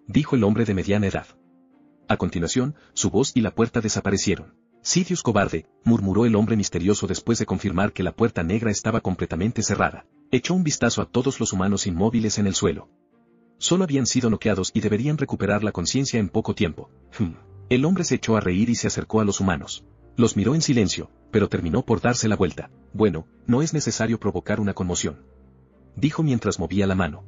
dijo el hombre de mediana edad. A continuación, su voz y la puerta desaparecieron. Sidious cobarde, murmuró el hombre misterioso después de confirmar que la puerta negra estaba completamente cerrada. Echó un vistazo a todos los humanos inmóviles en el suelo. Solo habían sido noqueados y deberían recuperar la conciencia en poco tiempo. El hombre se echó a reír y se acercó a los humanos. Los miró en silencio, pero terminó por darse la vuelta. Bueno, no es necesario provocar una conmoción, dijo mientras movía la mano.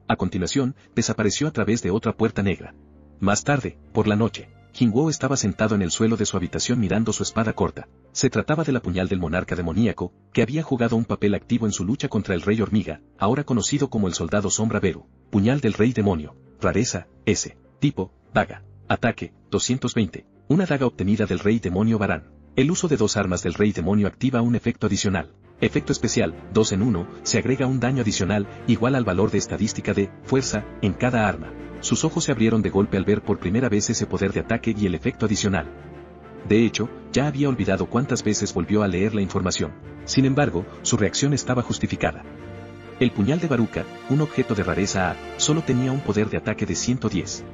A continuación, desapareció a través de otra puerta negra. Más tarde, por la noche, Jingwo estaba sentado en el suelo de su habitación mirando su espada corta. Se trataba de la puñal del monarca demoníaco, que había jugado un papel activo en su lucha contra el rey hormiga, ahora conocido como el soldado sombra Beru. Puñal del rey demonio. Rareza, S. Tipo, daga. Ataque, 220. Una daga obtenida del Rey Demonio Varán. El uso de dos armas del Rey Demonio activa un efecto adicional. Efecto especial, 2 en 1, se agrega un daño adicional, igual al valor de estadística de fuerza, en cada arma. Sus ojos se abrieron de golpe al ver por primera vez ese poder de ataque y el efecto adicional. De hecho, ya había olvidado cuántas veces volvió a leer la información. Sin embargo, su reacción estaba justificada. El puñal de Baruka, un objeto de rareza A, solo tenía un poder de ataque de 110.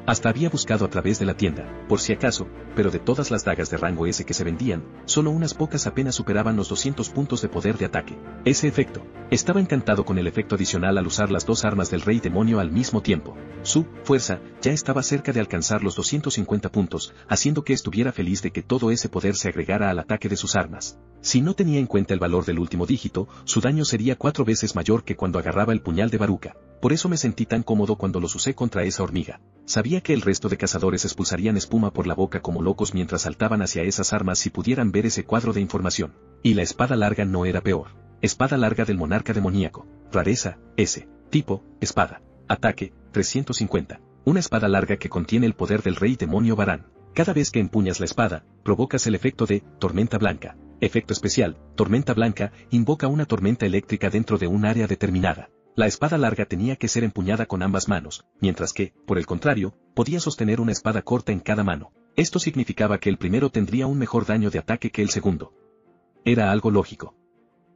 Hasta había buscado a través de la tienda, por si acaso, pero de todas las dagas de rango S que se vendían, solo unas pocas apenas superaban los 200 puntos de poder de ataque. Ese efecto. Estaba encantado con el efecto adicional al usar las dos armas del Rey Demonio al mismo tiempo. Su fuerza ya estaba cerca de alcanzar los 250 puntos, haciendo que estuviera feliz de que todo ese poder se agregara al ataque de sus armas. Si no tenía en cuenta el valor del último dígito, su daño sería 4 veces mayor que cuando agarraba el puñal de Baruka. Por eso me sentí tan cómodo cuando los usé contra esa hormiga. Sabía que el resto de cazadores expulsarían espuma por la boca como locos mientras saltaban hacia esas armas si pudieran ver ese cuadro de información. Y la espada larga no era peor. Espada larga del monarca demoníaco. Rareza, S. Tipo, espada. Ataque, 350. Una espada larga que contiene el poder del Rey Demonio Varán. Cada vez que empuñas la espada, provocas el efecto de tormenta blanca. Efecto especial, tormenta blanca, invoca una tormenta eléctrica dentro de un área determinada. La espada larga tenía que ser empuñada con ambas manos, mientras que, por el contrario, podía sostener una espada corta en cada mano. Esto significaba que el primero tendría un mejor daño de ataque que el segundo. Era algo lógico.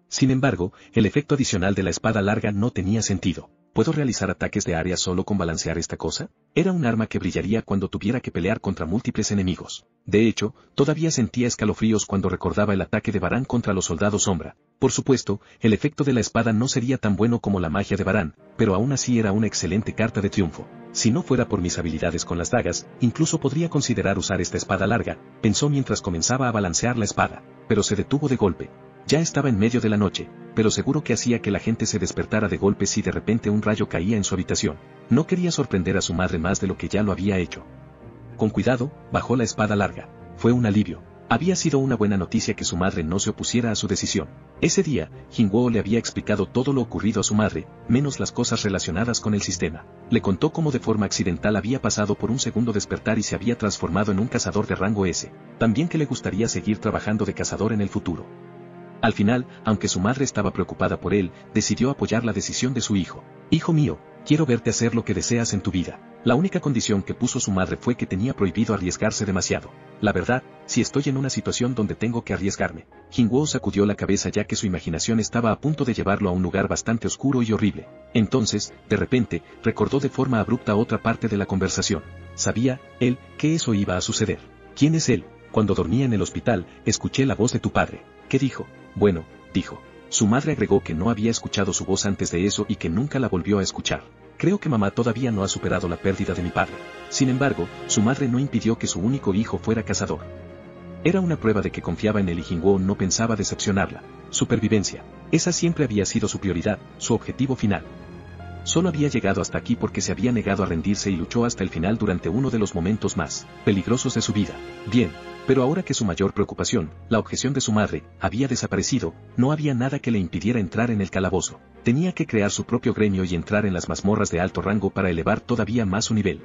Sin embargo, el efecto adicional de la espada larga no tenía sentido. ¿Puedo realizar ataques de área solo con balancear esta cosa? Era un arma que brillaría cuando tuviera que pelear contra múltiples enemigos. De hecho, todavía sentía escalofríos cuando recordaba el ataque de Varán contra los soldados sombra. Por supuesto, el efecto de la espada no sería tan bueno como la magia de Varán, pero aún así era una excelente carta de triunfo. Si no fuera por mis habilidades con las dagas, incluso podría considerar usar esta espada larga, pensó mientras comenzaba a balancear la espada, pero se detuvo de golpe. Ya estaba en medio de la noche, pero seguro que hacía que la gente se despertara de golpe si de repente un rayo caía en su habitación. No quería sorprender a su madre más de lo que ya lo había hecho. Con cuidado, bajó la espada larga. Fue un alivio. Había sido una buena noticia que su madre no se opusiera a su decisión. Ese día, Jinwoo le había explicado todo lo ocurrido a su madre, menos las cosas relacionadas con el sistema. Le contó cómo de forma accidental había pasado por un segundo despertar y se había transformado en un cazador de rango S. También que le gustaría seguir trabajando de cazador en el futuro. Al final, aunque su madre estaba preocupada por él, decidió apoyar la decisión de su hijo. Hijo mío, quiero verte hacer lo que deseas en tu vida. La única condición que puso su madre fue que tenía prohibido arriesgarse demasiado. La verdad, si estoy en una situación donde tengo que arriesgarme. Jinwoo sacudió la cabeza ya que su imaginación estaba a punto de llevarlo a un lugar bastante oscuro y horrible. Entonces, de repente, recordó de forma abrupta otra parte de la conversación. Sabía, él, que eso iba a suceder. ¿Quién es él? Cuando dormía en el hospital, escuché la voz de tu padre. ¿Qué dijo? Bueno, dijo. Su madre agregó que no había escuchado su voz antes de eso y que nunca la volvió a escuchar. Creo que mamá todavía no ha superado la pérdida de mi padre. Sin embargo, su madre no impidió que su único hijo fuera cazador. Era una prueba de que confiaba en él y Jinwoo no pensaba decepcionarla. Supervivencia. Esa siempre había sido su prioridad, su objetivo final. Solo había llegado hasta aquí porque se había negado a rendirse y luchó hasta el final durante uno de los momentos más peligrosos de su vida. Bien, pero ahora que su mayor preocupación, la objeción de su madre, había desaparecido, no había nada que le impidiera entrar en el calabozo. Tenía que crear su propio gremio y entrar en las mazmorras de alto rango para elevar todavía más su nivel.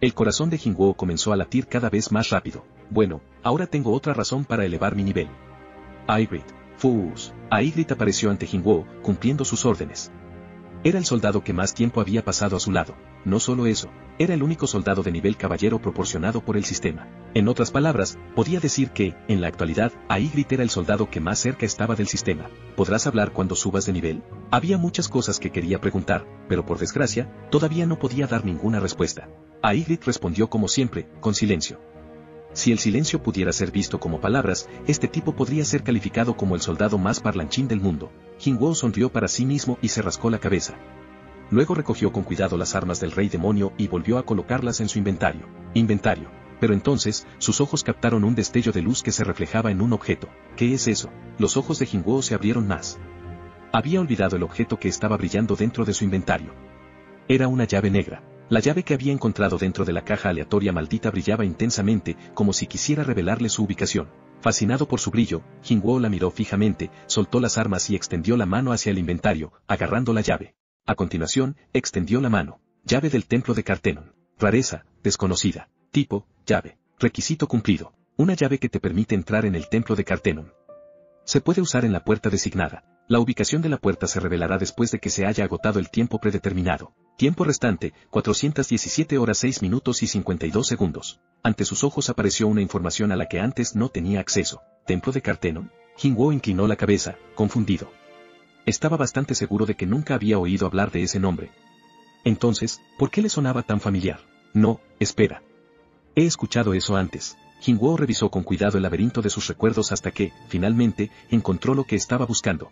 El corazón de Jinwoo comenzó a latir cada vez más rápido. Bueno, ahora tengo otra razón para elevar mi nivel. Ygritte. Fus. Ygritte apareció ante Jinwoo, cumpliendo sus órdenes. Era el soldado que más tiempo había pasado a su lado. No solo eso, era el único soldado de nivel caballero proporcionado por el sistema. En otras palabras, podía decir que, en la actualidad, Ygritte era el soldado que más cerca estaba del sistema. ¿Podrás hablar cuando subas de nivel? Había muchas cosas que quería preguntar, pero por desgracia, todavía no podía dar ninguna respuesta. Ygritte respondió como siempre, con silencio. Si el silencio pudiera ser visto como palabras, este tipo podría ser calificado como el soldado más parlanchín del mundo. Jinwoo sonrió para sí mismo y se rascó la cabeza. Luego recogió con cuidado las armas del Rey Demonio y volvió a colocarlas en su inventario. Pero entonces, sus ojos captaron un destello de luz que se reflejaba en un objeto. ¿Qué es eso? Los ojos de Jinwoo se abrieron más. Había olvidado el objeto que estaba brillando dentro de su inventario. Era una llave negra. La llave que había encontrado dentro de la caja aleatoria maldita brillaba intensamente, como si quisiera revelarle su ubicación. Fascinado por su brillo, Jinwoo la miró fijamente, soltó las armas y extendió la mano hacia el inventario, agarrando la llave. A continuación, extendió la mano. Llave del templo de Cartenon. Rareza, desconocida. Tipo, llave. Requisito cumplido. Una llave que te permite entrar en el templo de Cartenon. Se puede usar en la puerta designada. La ubicación de la puerta se revelará después de que se haya agotado el tiempo predeterminado. Tiempo restante, 417 horas 6 minutos y 52 segundos. Ante sus ojos apareció una información a la que antes no tenía acceso. ¿Templo de Cartenon? Jingwoo inclinó la cabeza, confundido. Estaba bastante seguro de que nunca había oído hablar de ese nombre. Entonces, ¿por qué le sonaba tan familiar? No, espera. He escuchado eso antes. Jingwoo revisó con cuidado el laberinto de sus recuerdos hasta que, finalmente, encontró lo que estaba buscando.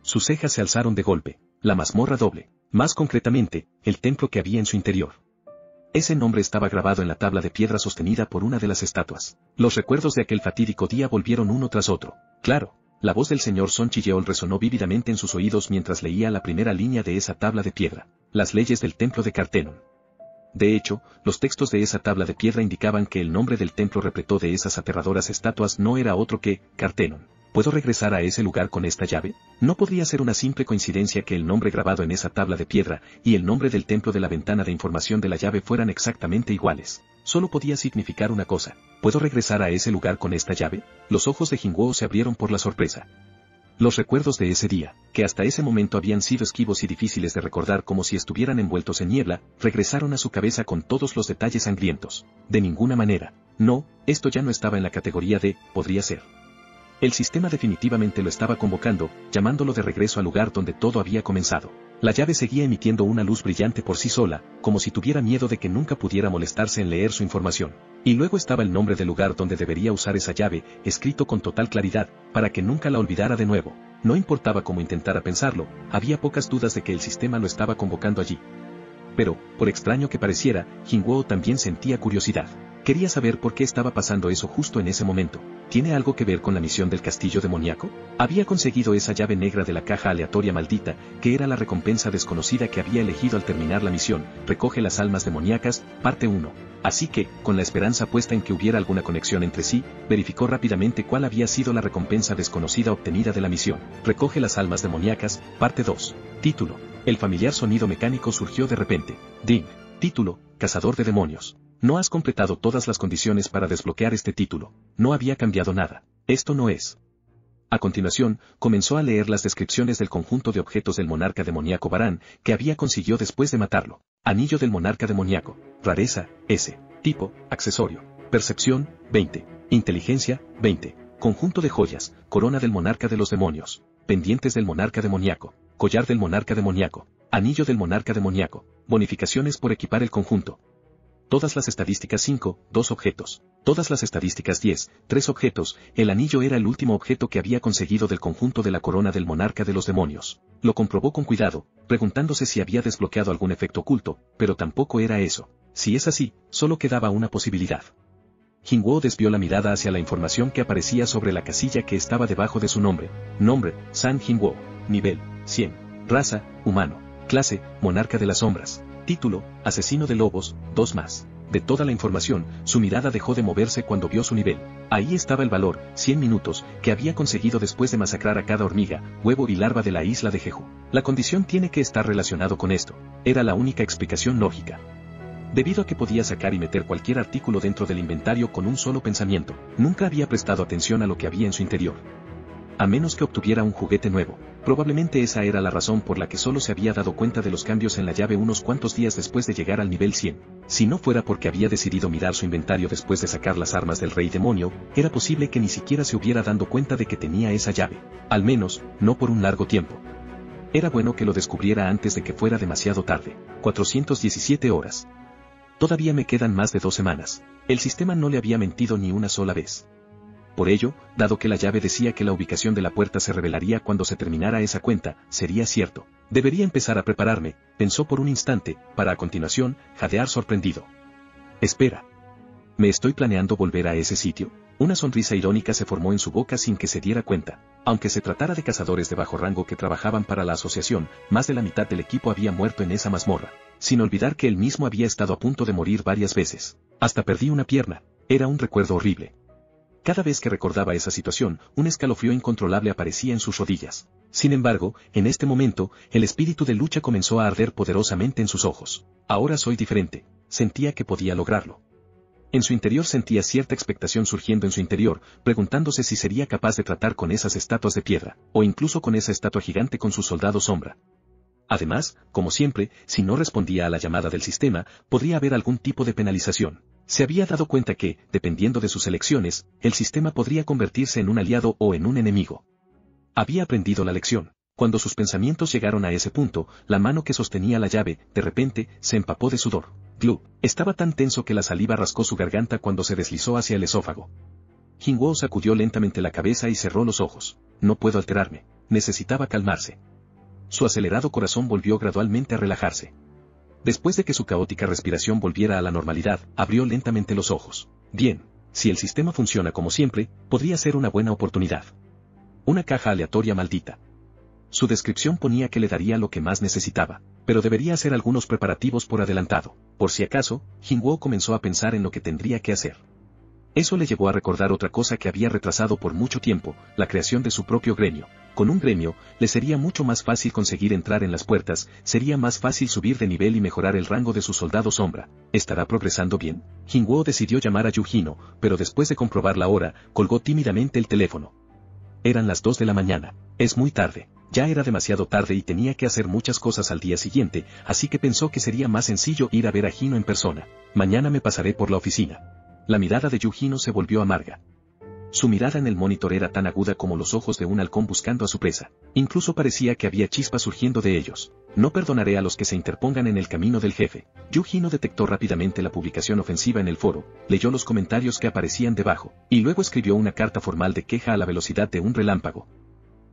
Sus cejas se alzaron de golpe. La mazmorra doble. Más concretamente, el templo que había en su interior. Ese nombre estaba grabado en la tabla de piedra sostenida por una de las estatuas. Los recuerdos de aquel fatídico día volvieron uno tras otro. Claro, la voz del señor Son Chi-yeol resonó vívidamente en sus oídos mientras leía la primera línea de esa tabla de piedra. Las leyes del templo de Cartenon. De hecho, los textos de esa tabla de piedra indicaban que el nombre del templo repleto de esas aterradoras estatuas no era otro que Cartenon. ¿Puedo regresar a ese lugar con esta llave? No podría ser una simple coincidencia que el nombre grabado en esa tabla de piedra y el nombre del templo de la ventana de información de la llave fueran exactamente iguales. Solo podía significar una cosa. ¿Puedo regresar a ese lugar con esta llave? Los ojos de Jingwoo se abrieron por la sorpresa. Los recuerdos de ese día, que hasta ese momento habían sido esquivos y difíciles de recordar como si estuvieran envueltos en niebla, regresaron a su cabeza con todos los detalles sangrientos. De ninguna manera. No, esto ya no estaba en la categoría de «podría ser». El sistema definitivamente lo estaba convocando, llamándolo de regreso al lugar donde todo había comenzado. La llave seguía emitiendo una luz brillante por sí sola, como si tuviera miedo de que nunca pudiera molestarse en leer su información. Y luego estaba el nombre del lugar donde debería usar esa llave, escrito con total claridad, para que nunca la olvidara de nuevo. No importaba cómo intentara pensarlo, había pocas dudas de que el sistema lo estaba convocando allí. Pero, por extraño que pareciera, Jingwoo también sentía curiosidad. Quería saber por qué estaba pasando eso justo en ese momento. ¿Tiene algo que ver con la misión del castillo demoníaco? Había conseguido esa llave negra de la caja aleatoria maldita, que era la recompensa desconocida que había elegido al terminar la misión, Recoge las almas demoníacas, parte 1. Así que, con la esperanza puesta en que hubiera alguna conexión entre sí, verificó rápidamente cuál había sido la recompensa desconocida obtenida de la misión, Recoge las almas demoníacas, parte 2. Título. El familiar sonido mecánico surgió de repente. Ding. Título. Cazador de demonios. No has completado todas las condiciones para desbloquear este título. No había cambiado nada. Esto no es. A continuación, comenzó a leer las descripciones del conjunto de objetos del monarca demoníaco Varán, que había conseguido después de matarlo. Anillo del monarca demoníaco. Rareza, S. Tipo, accesorio. Percepción, 20. Inteligencia, 20. Conjunto de joyas, corona del monarca de los demonios. Pendientes del monarca demoníaco. Collar del monarca demoníaco. Anillo del monarca demoníaco. Bonificaciones por equipar el conjunto. Todas las estadísticas 5, 2 objetos. Todas las estadísticas 10, 3 objetos. El anillo era el último objeto que había conseguido del conjunto de la corona del monarca de los demonios. Lo comprobó con cuidado, preguntándose si había desbloqueado algún efecto oculto, pero tampoco era eso. Si es así, solo quedaba una posibilidad. Jingwoo desvió la mirada hacia la información que aparecía sobre la casilla que estaba debajo de su nombre. Nombre, San Jingwoo. Nivel, 100. Raza, humano. Clase, monarca de las sombras. Título, asesino de lobos, 2 más. De toda la información, su mirada dejó de moverse cuando vio su nivel. Ahí estaba el valor, 100 minutos, que había conseguido después de masacrar a cada hormiga, huevo y larva de la isla de Jeju. La condición tiene que estar relacionado con esto. Era la única explicación lógica. Debido a que podía sacar y meter cualquier artículo dentro del inventario con un solo pensamiento, nunca había prestado atención a lo que había en su interior. A menos que obtuviera un juguete nuevo. Probablemente esa era la razón por la que solo se había dado cuenta de los cambios en la llave unos cuantos días después de llegar al nivel 100. Si no fuera porque había decidido mirar su inventario después de sacar las armas del rey demonio, era posible que ni siquiera se hubiera dado cuenta de que tenía esa llave. Al menos, no por un largo tiempo. Era bueno que lo descubriera antes de que fuera demasiado tarde. 417 horas. Todavía me quedan más de 2 semanas. El sistema no le había mentido ni una sola vez. Por ello, dado que la llave decía que la ubicación de la puerta se revelaría cuando se terminara esa cuenta, sería cierto. Debería empezar a prepararme, pensó por un instante, para a continuación, jadear sorprendido. Espera. ¿Me estoy planeando volver a ese sitio? Una sonrisa irónica se formó en su boca sin que se diera cuenta. Aunque se tratara de cazadores de bajo rango que trabajaban para la asociación, más de la mitad del equipo había muerto en esa mazmorra. Sin olvidar que él mismo había estado a punto de morir varias veces. Hasta perdí una pierna. Era un recuerdo horrible. Cada vez que recordaba esa situación, un escalofrío incontrolable aparecía en sus rodillas. Sin embargo, en este momento, el espíritu de lucha comenzó a arder poderosamente en sus ojos. Ahora soy diferente. Sentía que podía lograrlo. En su interior sentía cierta expectación surgiendo en su interior, preguntándose si sería capaz de tratar con esas estatuas de piedra, o incluso con esa estatua gigante con su soldado sombra. Además, como siempre, si no respondía a la llamada del sistema, podría haber algún tipo de penalización. Se había dado cuenta que, dependiendo de sus elecciones, el sistema podría convertirse en un aliado o en un enemigo. Había aprendido la lección. Cuando sus pensamientos llegaron a ese punto, la mano que sostenía la llave, de repente, se empapó de sudor. Glu. Estaba tan tenso que la saliva rascó su garganta cuando se deslizó hacia el esófago. Jingwo sacudió lentamente la cabeza y cerró los ojos. No puedo alterarme. Necesitaba calmarse. Su acelerado corazón volvió gradualmente a relajarse. Después de que su caótica respiración volviera a la normalidad, abrió lentamente los ojos. Bien, si el sistema funciona como siempre, podría ser una buena oportunidad. Una caja aleatoria maldita. Su descripción ponía que le daría lo que más necesitaba, pero debería hacer algunos preparativos por adelantado. Por si acaso, Jingwo comenzó a pensar en lo que tendría que hacer. Eso le llevó a recordar otra cosa que había retrasado por mucho tiempo, la creación de su propio gremio. Con un gremio, le sería mucho más fácil conseguir entrar en las puertas, sería más fácil subir de nivel y mejorar el rango de su soldado sombra. ¿Estará progresando bien? Jingwo decidió llamar a Yujino, pero después de comprobar la hora, colgó tímidamente el teléfono. Eran las 2 de la mañana. Es muy tarde. Ya era demasiado tarde y tenía que hacer muchas cosas al día siguiente, así que pensó que sería más sencillo ir a ver a Hino en persona. Mañana me pasaré por la oficina. La mirada de Yujino se volvió amarga. Su mirada en el monitor era tan aguda como los ojos de un halcón buscando a su presa. Incluso parecía que había chispas surgiendo de ellos. No perdonaré a los que se interpongan en el camino del jefe. Yujino detectó rápidamente la publicación ofensiva en el foro, leyó los comentarios que aparecían debajo, y luego escribió una carta formal de queja a la velocidad de un relámpago.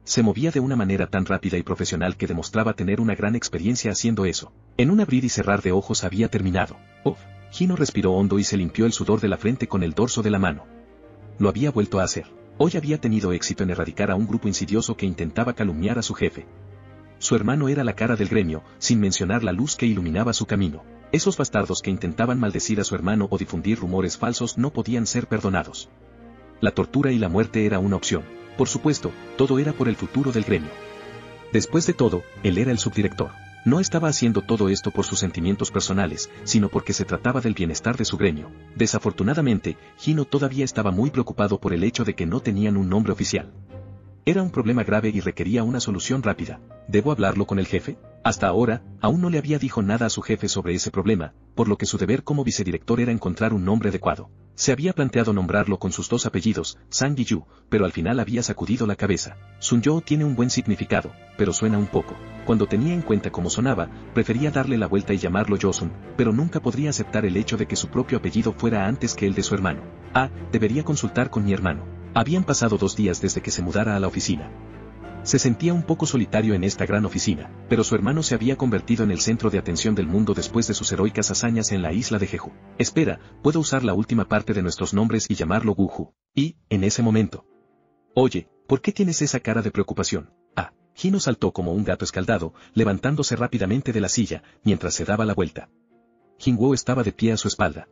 Se movía de una manera tan rápida y profesional que demostraba tener una gran experiencia haciendo eso. En un abrir y cerrar de ojos había terminado. Hino respiró hondo y se limpió el sudor de la frente con el dorso de la mano. Lo había vuelto a hacer. Hoy había tenido éxito en erradicar a un grupo insidioso que intentaba calumniar a su jefe. Su hermano era la cara del gremio, sin mencionar la luz que iluminaba su camino. Esos bastardos que intentaban maldecir a su hermano o difundir rumores falsos no podían ser perdonados. La tortura y la muerte era una opción. Por supuesto, todo era por el futuro del gremio. Después de todo, él era el subdirector. No estaba haciendo todo esto por sus sentimientos personales, sino porque se trataba del bienestar de su gremio. Desafortunadamente, Hino todavía estaba muy preocupado por el hecho de que no tenían un nombre oficial. Era un problema grave y requería una solución rápida. ¿Debo hablarlo con el jefe? Hasta ahora, aún no le había dicho nada a su jefe sobre ese problema, por lo que su deber como vicedirector era encontrar un nombre adecuado. Se había planteado nombrarlo con sus dos apellidos, Sang y Yu, pero al final había sacudido la cabeza. Sunyo tiene un buen significado, pero suena un poco. Cuando tenía en cuenta cómo sonaba, prefería darle la vuelta y llamarlo Yosun, pero nunca podría aceptar el hecho de que su propio apellido fuera antes que el de su hermano. Debería consultar con mi hermano. Habían pasado 2 días desde que se mudara a la oficina. Se sentía un poco solitario en esta gran oficina, pero su hermano se había convertido en el centro de atención del mundo después de sus heroicas hazañas en la isla de Jeju. Espera, puedo usar la última parte de nuestros nombres y llamarlo Wuju. Y, en ese momento. Oye, ¿por qué tienes esa cara de preocupación? Hino saltó como un gato escaldado, levantándose rápidamente de la silla, mientras se daba la vuelta. Jingwo estaba de pie a su espalda.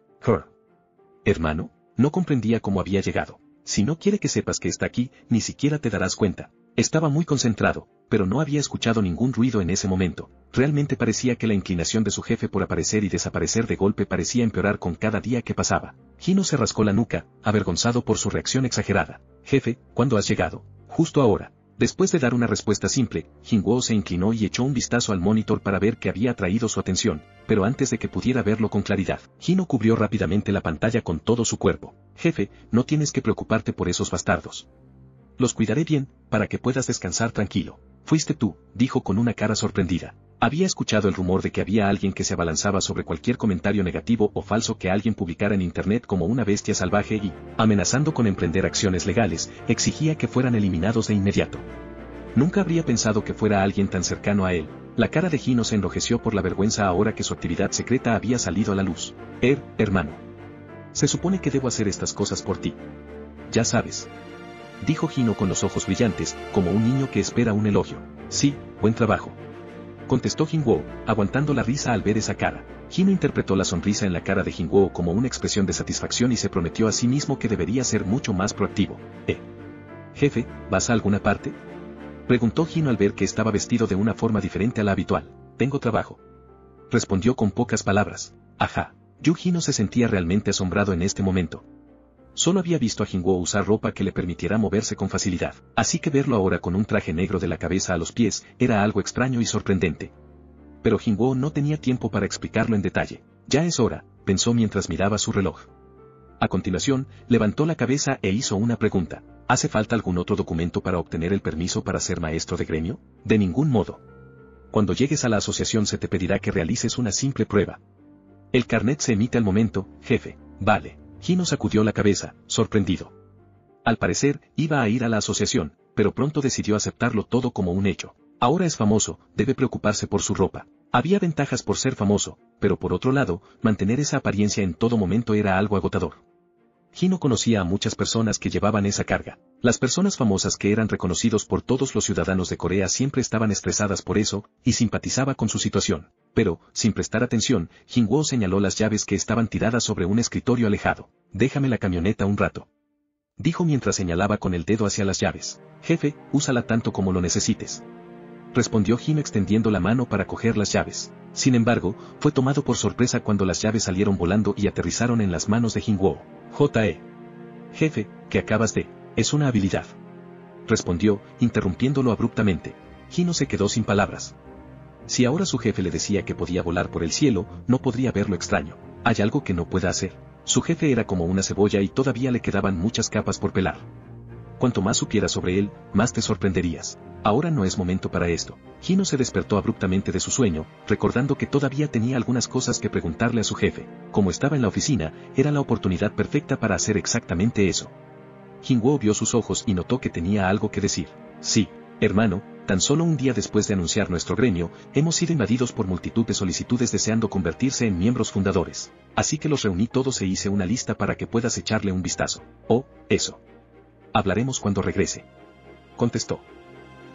Hermano, no comprendía cómo había llegado. Si no quiere que sepas que está aquí, ni siquiera te darás cuenta. Estaba muy concentrado, pero no había escuchado ningún ruido en ese momento. Realmente parecía que la inclinación de su jefe por aparecer y desaparecer de golpe parecía empeorar con cada día que pasaba. Hino se rascó la nuca, avergonzado por su reacción exagerada. Jefe, ¿cuándo has llegado? Justo ahora. Después de dar una respuesta simple, Jingwo se inclinó y echó un vistazo al monitor para ver qué había atraído su atención, pero antes de que pudiera verlo con claridad, Hino cubrió rápidamente la pantalla con todo su cuerpo. Jefe, no tienes que preocuparte por esos bastardos. Los cuidaré bien, para que puedas descansar tranquilo. Fuiste tú, dijo con una cara sorprendida. Había escuchado el rumor de que había alguien que se abalanzaba sobre cualquier comentario negativo o falso que alguien publicara en internet como una bestia salvaje y, amenazando con emprender acciones legales, exigía que fueran eliminados de inmediato. Nunca habría pensado que fuera alguien tan cercano a él. La cara de Hino se enrojeció por la vergüenza ahora que su actividad secreta había salido a la luz. Hermano. Se supone que debo hacer estas cosas por ti. Ya sabes. Dijo Hino con los ojos brillantes, como un niño que espera un elogio. Sí, buen trabajo. Contestó Jingwo, aguantando la risa al ver esa cara. Hino interpretó la sonrisa en la cara de Jingwo como una expresión de satisfacción y se prometió a sí mismo que debería ser mucho más proactivo. Jefe, ¿vas a alguna parte? Preguntó Hino al ver que estaba vestido de una forma diferente a la habitual. Tengo trabajo. Respondió con pocas palabras. Ajá. Hino se sentía realmente asombrado en este momento. Solo había visto a Jinwoo usar ropa que le permitiera moverse con facilidad, así que verlo ahora con un traje negro de la cabeza a los pies era algo extraño y sorprendente. Pero Jinwoo no tenía tiempo para explicarlo en detalle. Ya es hora, pensó mientras miraba su reloj. A continuación, levantó la cabeza e hizo una pregunta. ¿Hace falta algún otro documento para obtener el permiso para ser maestro de gremio? De ningún modo. Cuando llegues a la asociación se te pedirá que realices una simple prueba. El carnet se emite al momento, jefe. Vale. Hino sacudió la cabeza, sorprendido. Al parecer, iba a ir a la asociación, pero pronto decidió aceptarlo todo como un hecho. Ahora es famoso, debe preocuparse por su ropa. Había ventajas por ser famoso, pero por otro lado, mantener esa apariencia en todo momento era algo agotador. Hino conocía a muchas personas que llevaban esa carga. Las personas famosas que eran reconocidos por todos los ciudadanos de Corea siempre estaban estresadas por eso, y simpatizaba con su situación. Pero, sin prestar atención, Jinwoo señaló las llaves que estaban tiradas sobre un escritorio alejado. Déjame la camioneta un rato. Dijo mientras señalaba con el dedo hacia las llaves. Jefe, úsala tanto como lo necesites. Respondió Hino extendiendo la mano para coger las llaves. Sin embargo, fue tomado por sorpresa cuando las llaves salieron volando y aterrizaron en las manos de Jinwoo. Jefe, ¿qué acabas de? Es una habilidad. Respondió, interrumpiéndolo abruptamente. Hino se quedó sin palabras. Si ahora su jefe le decía que podía volar por el cielo, no podría ver lo extraño. ¿Hay algo que no pueda hacer? Su jefe era como una cebolla y todavía le quedaban muchas capas por pelar. Cuanto más supieras sobre él, más te sorprenderías. Ahora no es momento para esto. Hino se despertó abruptamente de su sueño, recordando que todavía tenía algunas cosas que preguntarle a su jefe. Como estaba en la oficina, era la oportunidad perfecta para hacer exactamente eso. Jinwoo vio sus ojos y notó que tenía algo que decir. Sí, hermano, tan solo un día después de anunciar nuestro gremio, hemos sido invadidos por multitud de solicitudes deseando convertirse en miembros fundadores. Así que los reuní todos e hice una lista para que puedas echarle un vistazo. Oh, eso. Hablaremos cuando regrese. Contestó.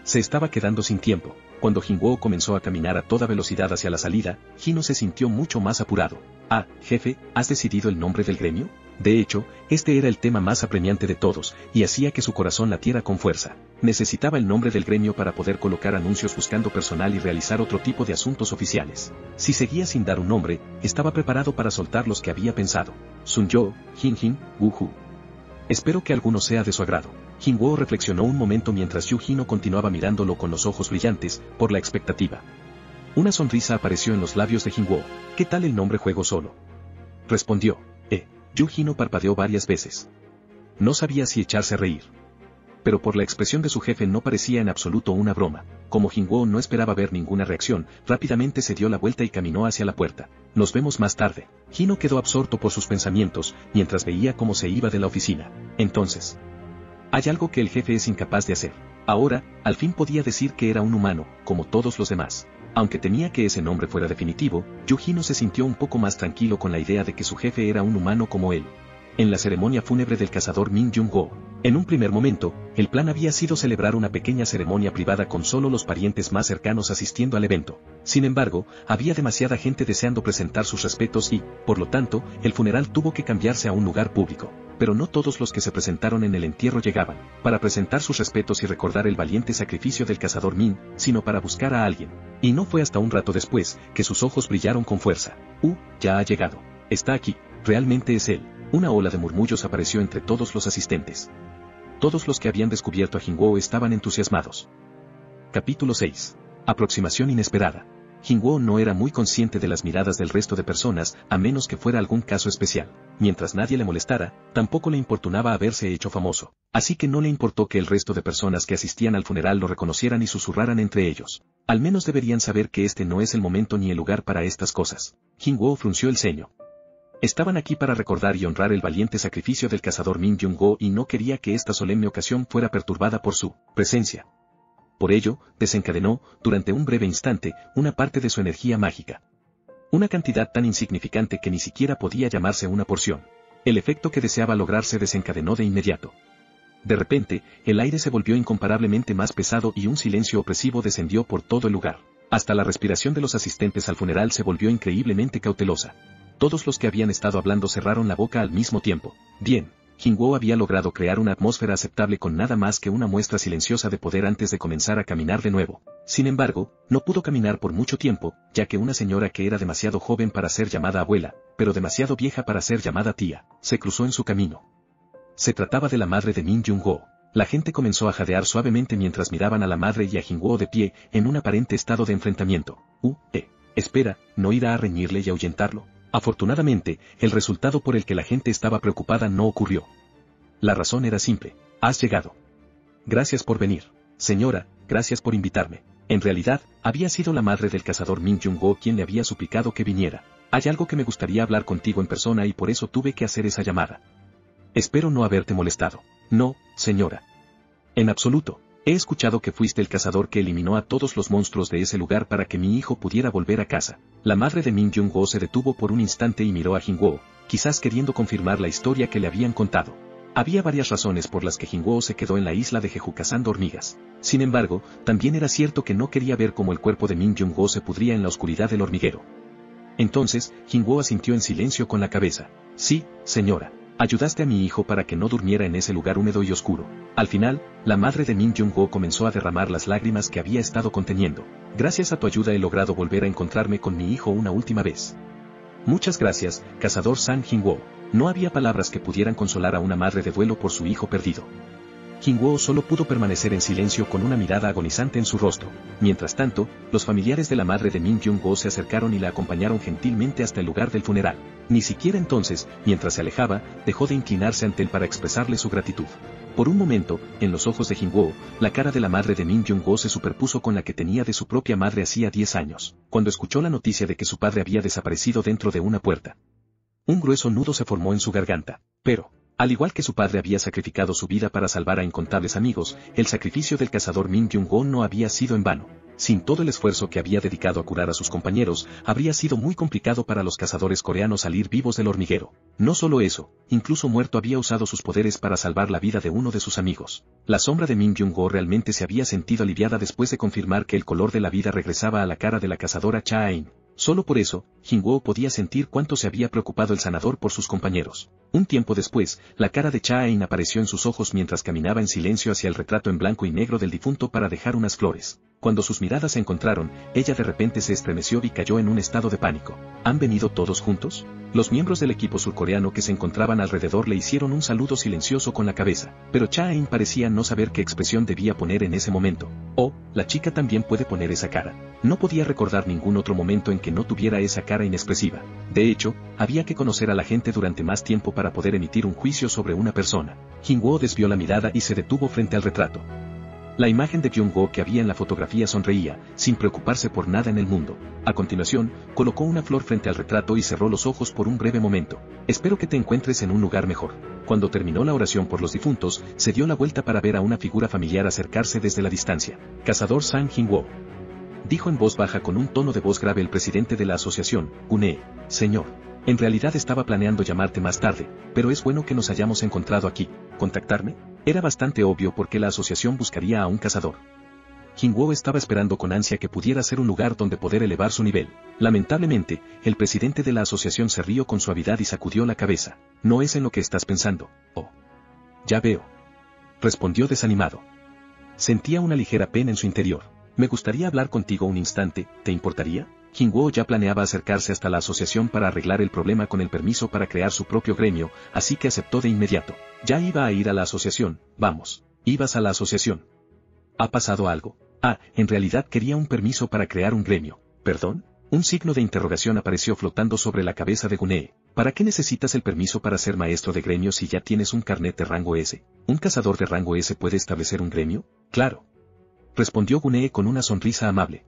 Se estaba quedando sin tiempo. Cuando Jinwoo comenzó a caminar a toda velocidad hacia la salida, Hino se sintió mucho más apurado. Ah, jefe, ¿has decidido el nombre del gremio? De hecho, este era el tema más apremiante de todos, y hacía que su corazón latiera con fuerza. Necesitaba el nombre del gremio para poder colocar anuncios buscando personal y realizar otro tipo de asuntos oficiales. Si seguía sin dar un nombre, estaba preparado para soltar los que había pensado. Sunjo, Jinjin, Wuhu. Espero que alguno sea de su agrado. Jinwoo reflexionó un momento mientras Hino continuaba mirándolo con los ojos brillantes, por la expectativa. Una sonrisa apareció en los labios de Jinwoo. ¿Qué tal el nombre juego solo? Respondió. Hino parpadeó varias veces. No sabía si echarse a reír. Pero por la expresión de su jefe no parecía en absoluto una broma. Como Jinwoo no esperaba ver ninguna reacción, rápidamente se dio la vuelta y caminó hacia la puerta. Nos vemos más tarde. Hino quedó absorto por sus pensamientos, mientras veía cómo se iba de la oficina. Entonces, hay algo que el jefe es incapaz de hacer. Ahora, al fin podía decir que era un humano, como todos los demás. Aunque temía que ese nombre fuera definitivo, Hino se sintió un poco más tranquilo con la idea de que su jefe era un humano como él. En la ceremonia fúnebre del cazador Min Jung-ho, en un primer momento, el plan había sido celebrar una pequeña ceremonia privada con solo los parientes más cercanos asistiendo al evento. Sin embargo, había demasiada gente deseando presentar sus respetos y, por lo tanto, el funeral tuvo que cambiarse a un lugar público. Pero no todos los que se presentaron en el entierro llegaban para presentar sus respetos y recordar el valiente sacrificio del cazador Min, sino para buscar a alguien. Y no fue hasta un rato después que sus ojos brillaron con fuerza. Ya ha llegado. Está aquí. Realmente es él. Una ola de murmullos apareció entre todos los asistentes. Todos los que habían descubierto a Jinwoo estaban entusiasmados. Capítulo 6. Aproximación inesperada. Jinwoo no era muy consciente de las miradas del resto de personas, a menos que fuera algún caso especial. Mientras nadie le molestara, tampoco le importunaba haberse hecho famoso. Así que no le importó que el resto de personas que asistían al funeral lo reconocieran y susurraran entre ellos. Al menos deberían saber que este no es el momento ni el lugar para estas cosas. Jinwoo frunció el ceño. Estaban aquí para recordar y honrar el valiente sacrificio del cazador Min Jung-ho y no quería que esta solemne ocasión fuera perturbada por su presencia. Por ello, desencadenó, durante un breve instante, una parte de su energía mágica. Una cantidad tan insignificante que ni siquiera podía llamarse una porción. El efecto que deseaba lograr se desencadenó de inmediato. De repente, el aire se volvió incomparablemente más pesado y un silencio opresivo descendió por todo el lugar. Hasta la respiración de los asistentes al funeral se volvió increíblemente cautelosa. Todos los que habían estado hablando cerraron la boca al mismo tiempo. Bien. Jinwoo había logrado crear una atmósfera aceptable con nada más que una muestra silenciosa de poder antes de comenzar a caminar de nuevo. Sin embargo, no pudo caminar por mucho tiempo, ya que una señora que era demasiado joven para ser llamada abuela, pero demasiado vieja para ser llamada tía, se cruzó en su camino. Se trataba de la madre de Min Jung-ho. La gente comenzó a jadear suavemente mientras miraban a la madre y a Jinwoo de pie, en un aparente estado de enfrentamiento. Espera, ¿no irá a reñirle y ahuyentarlo? Afortunadamente, el resultado por el que la gente estaba preocupada no ocurrió. La razón era simple. Has llegado. Gracias por venir. Señora, gracias por invitarme. En realidad, había sido la madre del cazador Min Jung-ho quien le había suplicado que viniera. Hay algo que me gustaría hablar contigo en persona y por eso tuve que hacer esa llamada. Espero no haberte molestado. No, señora. En absoluto. He escuchado que fuiste el cazador que eliminó a todos los monstruos de ese lugar para que mi hijo pudiera volver a casa. La madre de Min Jung-ho se detuvo por un instante y miró a Jinwoo, quizás queriendo confirmar la historia que le habían contado. Había varias razones por las que Jinwoo se quedó en la isla de Jeju cazando hormigas. Sin embargo, también era cierto que no quería ver cómo el cuerpo de Min Jung-ho se pudría en la oscuridad del hormiguero. Entonces, Jinwoo asintió en silencio con la cabeza. Sí, señora. Ayudaste a mi hijo para que no durmiera en ese lugar húmedo y oscuro. Al final, la madre de Min Jung-ho comenzó a derramar las lágrimas que había estado conteniendo. Gracias a tu ayuda he logrado volver a encontrarme con mi hijo una última vez. Muchas gracias, cazador Sang Jinwoo. No había palabras que pudieran consolar a una madre de duelo por su hijo perdido. Jinwoo solo pudo permanecer en silencio con una mirada agonizante en su rostro. Mientras tanto, los familiares de la madre de Min Jung-ho se acercaron y la acompañaron gentilmente hasta el lugar del funeral. Ni siquiera entonces, mientras se alejaba, dejó de inclinarse ante él para expresarle su gratitud. Por un momento, en los ojos de Jinwoo, la cara de la madre de Min Jung-ho se superpuso con la que tenía de su propia madre hacía 10 años, cuando escuchó la noticia de que su padre había desaparecido dentro de una puerta. Un grueso nudo se formó en su garganta, pero, al igual que su padre había sacrificado su vida para salvar a incontables amigos, el sacrificio del cazador Min Jung-ho no había sido en vano. Sin todo el esfuerzo que había dedicado a curar a sus compañeros, habría sido muy complicado para los cazadores coreanos salir vivos del hormiguero. No solo eso, incluso muerto había usado sus poderes para salvar la vida de uno de sus amigos. La sombra de Min Jung-ho realmente se había sentido aliviada después de confirmar que el color de la vida regresaba a la cara de la cazadora Cha-in. Solo por eso, Jinwoo podía sentir cuánto se había preocupado el sanador por sus compañeros. Un tiempo después, la cara de Cha-in apareció en sus ojos mientras caminaba en silencio hacia el retrato en blanco y negro del difunto para dejar unas flores. Cuando sus miradas se encontraron, ella de repente se estremeció y cayó en un estado de pánico. ¿Han venido todos juntos? Los miembros del equipo surcoreano que se encontraban alrededor le hicieron un saludo silencioso con la cabeza, pero Cha-in parecía no saber qué expresión debía poner en ese momento. Oh, la chica también puede poner esa cara. No podía recordar ningún otro momento en que no tuviera esa cara inexpresiva. De hecho, había que conocer a la gente durante más tiempo para poder emitir un juicio sobre una persona. Jinwoo desvió la mirada y se detuvo frente al retrato. La imagen de Jung-ho que había en la fotografía sonreía, sin preocuparse por nada en el mundo. A continuación, colocó una flor frente al retrato y cerró los ojos por un breve momento. Espero que te encuentres en un lugar mejor. Cuando terminó la oración por los difuntos, se dio la vuelta para ver a una figura familiar acercarse desde la distancia. Cazador Sang Jinwoo. Dijo en voz baja con un tono de voz grave el presidente de la asociación, Gunee. Señor. En realidad estaba planeando llamarte más tarde, pero es bueno que nos hayamos encontrado aquí. ¿Contactarme? Era bastante obvio porque la asociación buscaría a un cazador. Jinwoo estaba esperando con ansia que pudiera ser un lugar donde poder elevar su nivel. Lamentablemente, el presidente de la asociación se rió con suavidad y sacudió la cabeza. No es en lo que estás pensando. Oh. Ya veo. Respondió desanimado. Sentía una ligera pena en su interior. Me gustaría hablar contigo un instante, ¿te importaría? Jinwoo ya planeaba acercarse hasta la asociación para arreglar el problema con el permiso para crear su propio gremio, así que aceptó de inmediato. Ya iba a ir a la asociación, vamos. ¿Ibas a la asociación? ¿Ha pasado algo? En realidad quería un permiso para crear un gremio. ¿Perdón? Un signo de interrogación apareció flotando sobre la cabeza de Gunee. ¿Para qué necesitas el permiso para ser maestro de gremio si ya tienes un carnet de rango S? ¿Un cazador de rango S puede establecer un gremio? Claro. Respondió Gunee con una sonrisa amable.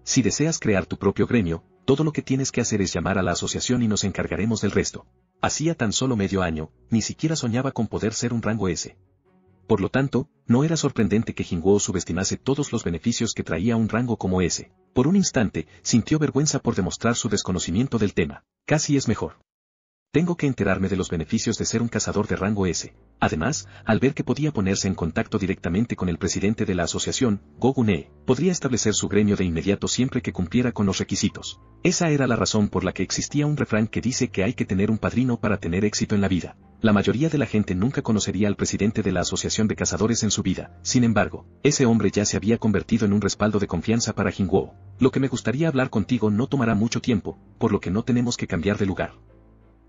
Si deseas crear tu propio gremio, todo lo que tienes que hacer es llamar a la asociación y nos encargaremos del resto. Hacía tan solo medio año, ni siquiera soñaba con poder ser un rango S. Por lo tanto, no era sorprendente que Jinwoo subestimase todos los beneficios que traía un rango como ese. Por un instante, sintió vergüenza por demostrar su desconocimiento del tema. Casi es mejor. Tengo que enterarme de los beneficios de ser un cazador de rango S. Además, al ver que podía ponerse en contacto directamente con el presidente de la asociación, Go Gunee, podría establecer su gremio de inmediato siempre que cumpliera con los requisitos. Esa era la razón por la que existía un refrán que dice que hay que tener un padrino para tener éxito en la vida. La mayoría de la gente nunca conocería al presidente de la asociación de cazadores en su vida. Sin embargo, ese hombre ya se había convertido en un respaldo de confianza para Jingwoo. Lo que me gustaría hablar contigo no tomará mucho tiempo, por lo que no tenemos que cambiar de lugar,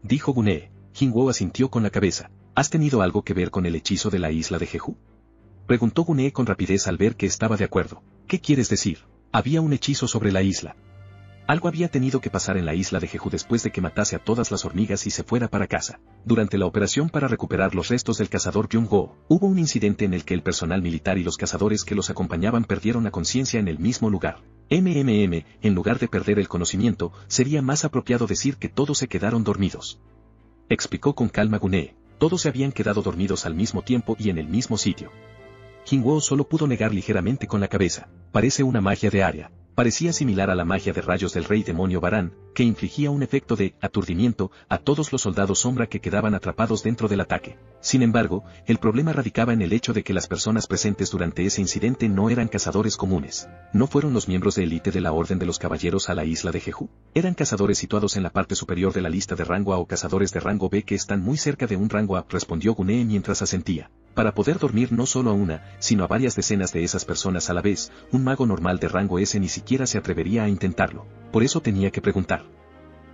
dijo Gunee. Jingwoo asintió con la cabeza. ¿Has tenido algo que ver con el hechizo de la isla de Jeju? Preguntó Gunee con rapidez al ver que estaba de acuerdo. ¿Qué quieres decir? Había un hechizo sobre la isla. Algo había tenido que pasar en la isla de Jeju después de que matase a todas las hormigas y se fuera para casa. Durante la operación para recuperar los restos del cazador Byung-go, hubo un incidente en el que el personal militar y los cazadores que los acompañaban perdieron la conciencia en el mismo lugar. En lugar de perder el conocimiento, sería más apropiado decir que todos se quedaron dormidos, explicó con calma Gunee. Todos se habían quedado dormidos al mismo tiempo y en el mismo sitio. Jingwoo solo pudo negar ligeramente con la cabeza. Parece una magia de área. Parecía similar a la magia de rayos del rey demonio Baran, que infligía un efecto de aturdimiento a todos los soldados sombra que quedaban atrapados dentro del ataque. Sin embargo, el problema radicaba en el hecho de que las personas presentes durante ese incidente no eran cazadores comunes. ¿No fueron los miembros de élite de la Orden de los Caballeros a la isla de Jeju? Eran cazadores situados en la parte superior de la lista de rango A o cazadores de rango B que están muy cerca de un rango A, respondió Gunee mientras asentía. Para poder dormir no solo a una, sino a varias decenas de esas personas a la vez, un mago normal de rango S ni siquiera se atrevería a intentarlo. Por eso tenía que preguntar.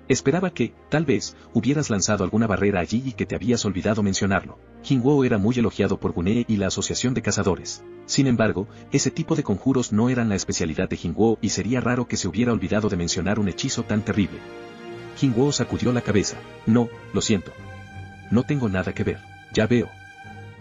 Esperaba que, tal vez, hubieras lanzado alguna barrera allí y que te habías olvidado mencionarlo. Jingwoo era muy elogiado por Gunee y la Asociación de Cazadores. Sin embargo, ese tipo de conjuros no eran la especialidad de Jingwoo y sería raro que se hubiera olvidado de mencionar un hechizo tan terrible. Jingwoo sacudió la cabeza. No, lo siento. No tengo nada que ver. Ya veo.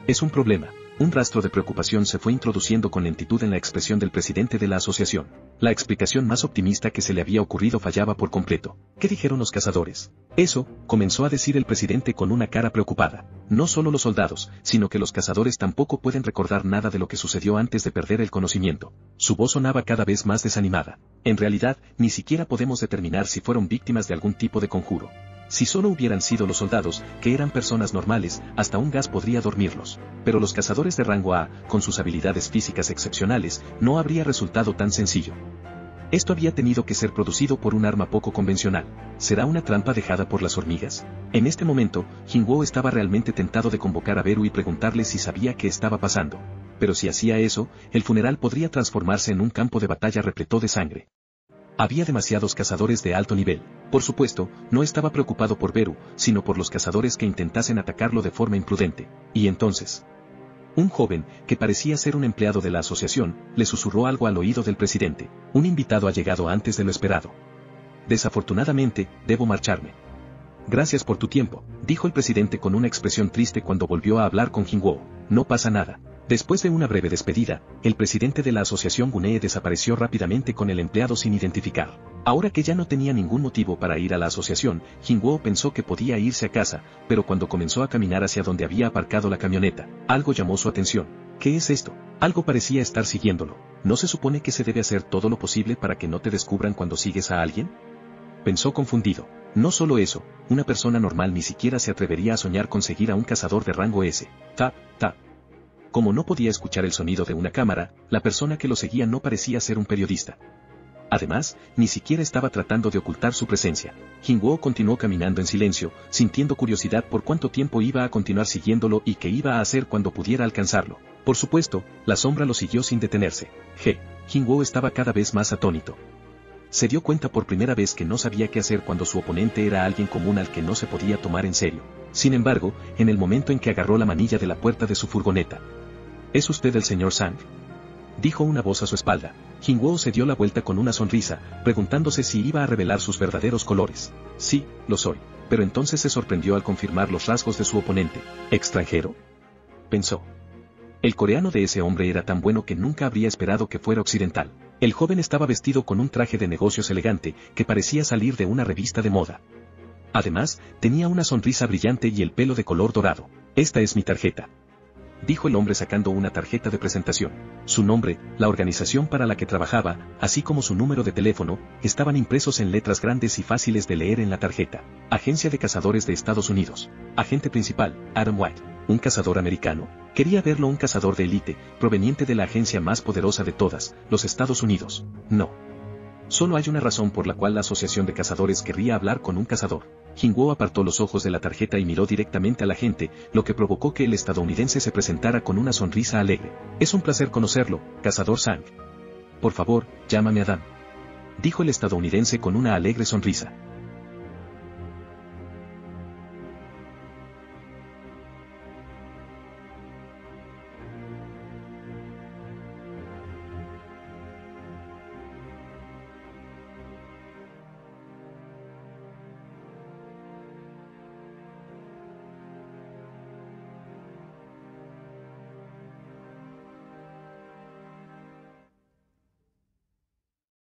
Es un problema. Un rastro de preocupación se fue introduciendo con lentitud en la expresión del presidente de la asociación. La explicación más optimista que se le había ocurrido fallaba por completo. ¿Qué dijeron los cazadores? Eso, comenzó a decir el presidente con una cara preocupada. No solo los soldados, sino que los cazadores tampoco pueden recordar nada de lo que sucedió antes de perder el conocimiento. Su voz sonaba cada vez más desanimada. En realidad, ni siquiera podemos determinar si fueron víctimas de algún tipo de conjuro. Si solo hubieran sido los soldados, que eran personas normales, hasta un gas podría dormirlos. Pero los cazadores de rango A, con sus habilidades físicas excepcionales, no habría resultado tan sencillo. Esto había tenido que ser producido por un arma poco convencional. ¿Será una trampa dejada por las hormigas? En este momento, Jingwoo estaba realmente tentado de convocar a Beru y preguntarle si sabía qué estaba pasando. Pero si hacía eso, el funeral podría transformarse en un campo de batalla repleto de sangre. Había demasiados cazadores de alto nivel. Por supuesto, no estaba preocupado por Beru, sino por los cazadores que intentasen atacarlo de forma imprudente. Y entonces, un joven, que parecía ser un empleado de la asociación, le susurró algo al oído del presidente. Un invitado ha llegado antes de lo esperado. Desafortunadamente, debo marcharme. Gracias por tu tiempo, dijo el presidente con una expresión triste cuando volvió a hablar con Jingwoo. No pasa nada. Después de una breve despedida, el presidente de la asociación Gunee desapareció rápidamente con el empleado sin identificar. Ahora que ya no tenía ningún motivo para ir a la asociación, Jingwoo pensó que podía irse a casa, pero cuando comenzó a caminar hacia donde había aparcado la camioneta, algo llamó su atención. ¿Qué es esto? Algo parecía estar siguiéndolo. ¿No se supone que se debe hacer todo lo posible para que no te descubran cuando sigues a alguien? Pensó confundido. No solo eso, una persona normal ni siquiera se atrevería a soñar con seguir a un cazador de rango S. Como no podía escuchar el sonido de una cámara, la persona que lo seguía no parecía ser un periodista. Además, ni siquiera estaba tratando de ocultar su presencia. Jingwoo continuó caminando en silencio, sintiendo curiosidad por cuánto tiempo iba a continuar siguiéndolo y qué iba a hacer cuando pudiera alcanzarlo. Por supuesto, la sombra lo siguió sin detenerse. Jingwoo estaba cada vez más atónito. Se dio cuenta por primera vez que no sabía qué hacer cuando su oponente era alguien común al que no se podía tomar en serio. Sin embargo, en el momento en que agarró la manilla de la puerta de su furgoneta. ¿Es usted el señor Sang?, dijo una voz a su espalda. Jingwoo se dio la vuelta con una sonrisa, preguntándose si iba a revelar sus verdaderos colores. Sí, lo soy. Pero entonces se sorprendió al confirmar los rasgos de su oponente. ¿Extranjero?, pensó. El coreano de ese hombre era tan bueno que nunca habría esperado que fuera occidental. El joven estaba vestido con un traje de negocios elegante, que parecía salir de una revista de moda. Además, tenía una sonrisa brillante y el pelo de color dorado. Esta es mi tarjeta. dijo el hombre sacando una tarjeta de presentación. Su nombre, la organización para la que trabajaba, así como su número de teléfono, estaban impresos en letras grandes y fáciles de leer en la tarjeta. Agencia de Cazadores de Estados Unidos. Agente principal, Adam White. ¿Un cazador americano? Quería verlo un cazador de élite, proveniente de la agencia más poderosa de todas, los Estados Unidos. No. Solo hay una razón por la cual la Asociación de Cazadores querría hablar con un cazador. Jingwo apartó los ojos de la tarjeta y miró directamente a la gente, lo que provocó que el estadounidense se presentara con una sonrisa alegre. Es un placer conocerlo, cazador Sang. Por favor, llámame Adam. Dijo el estadounidense con una alegre sonrisa.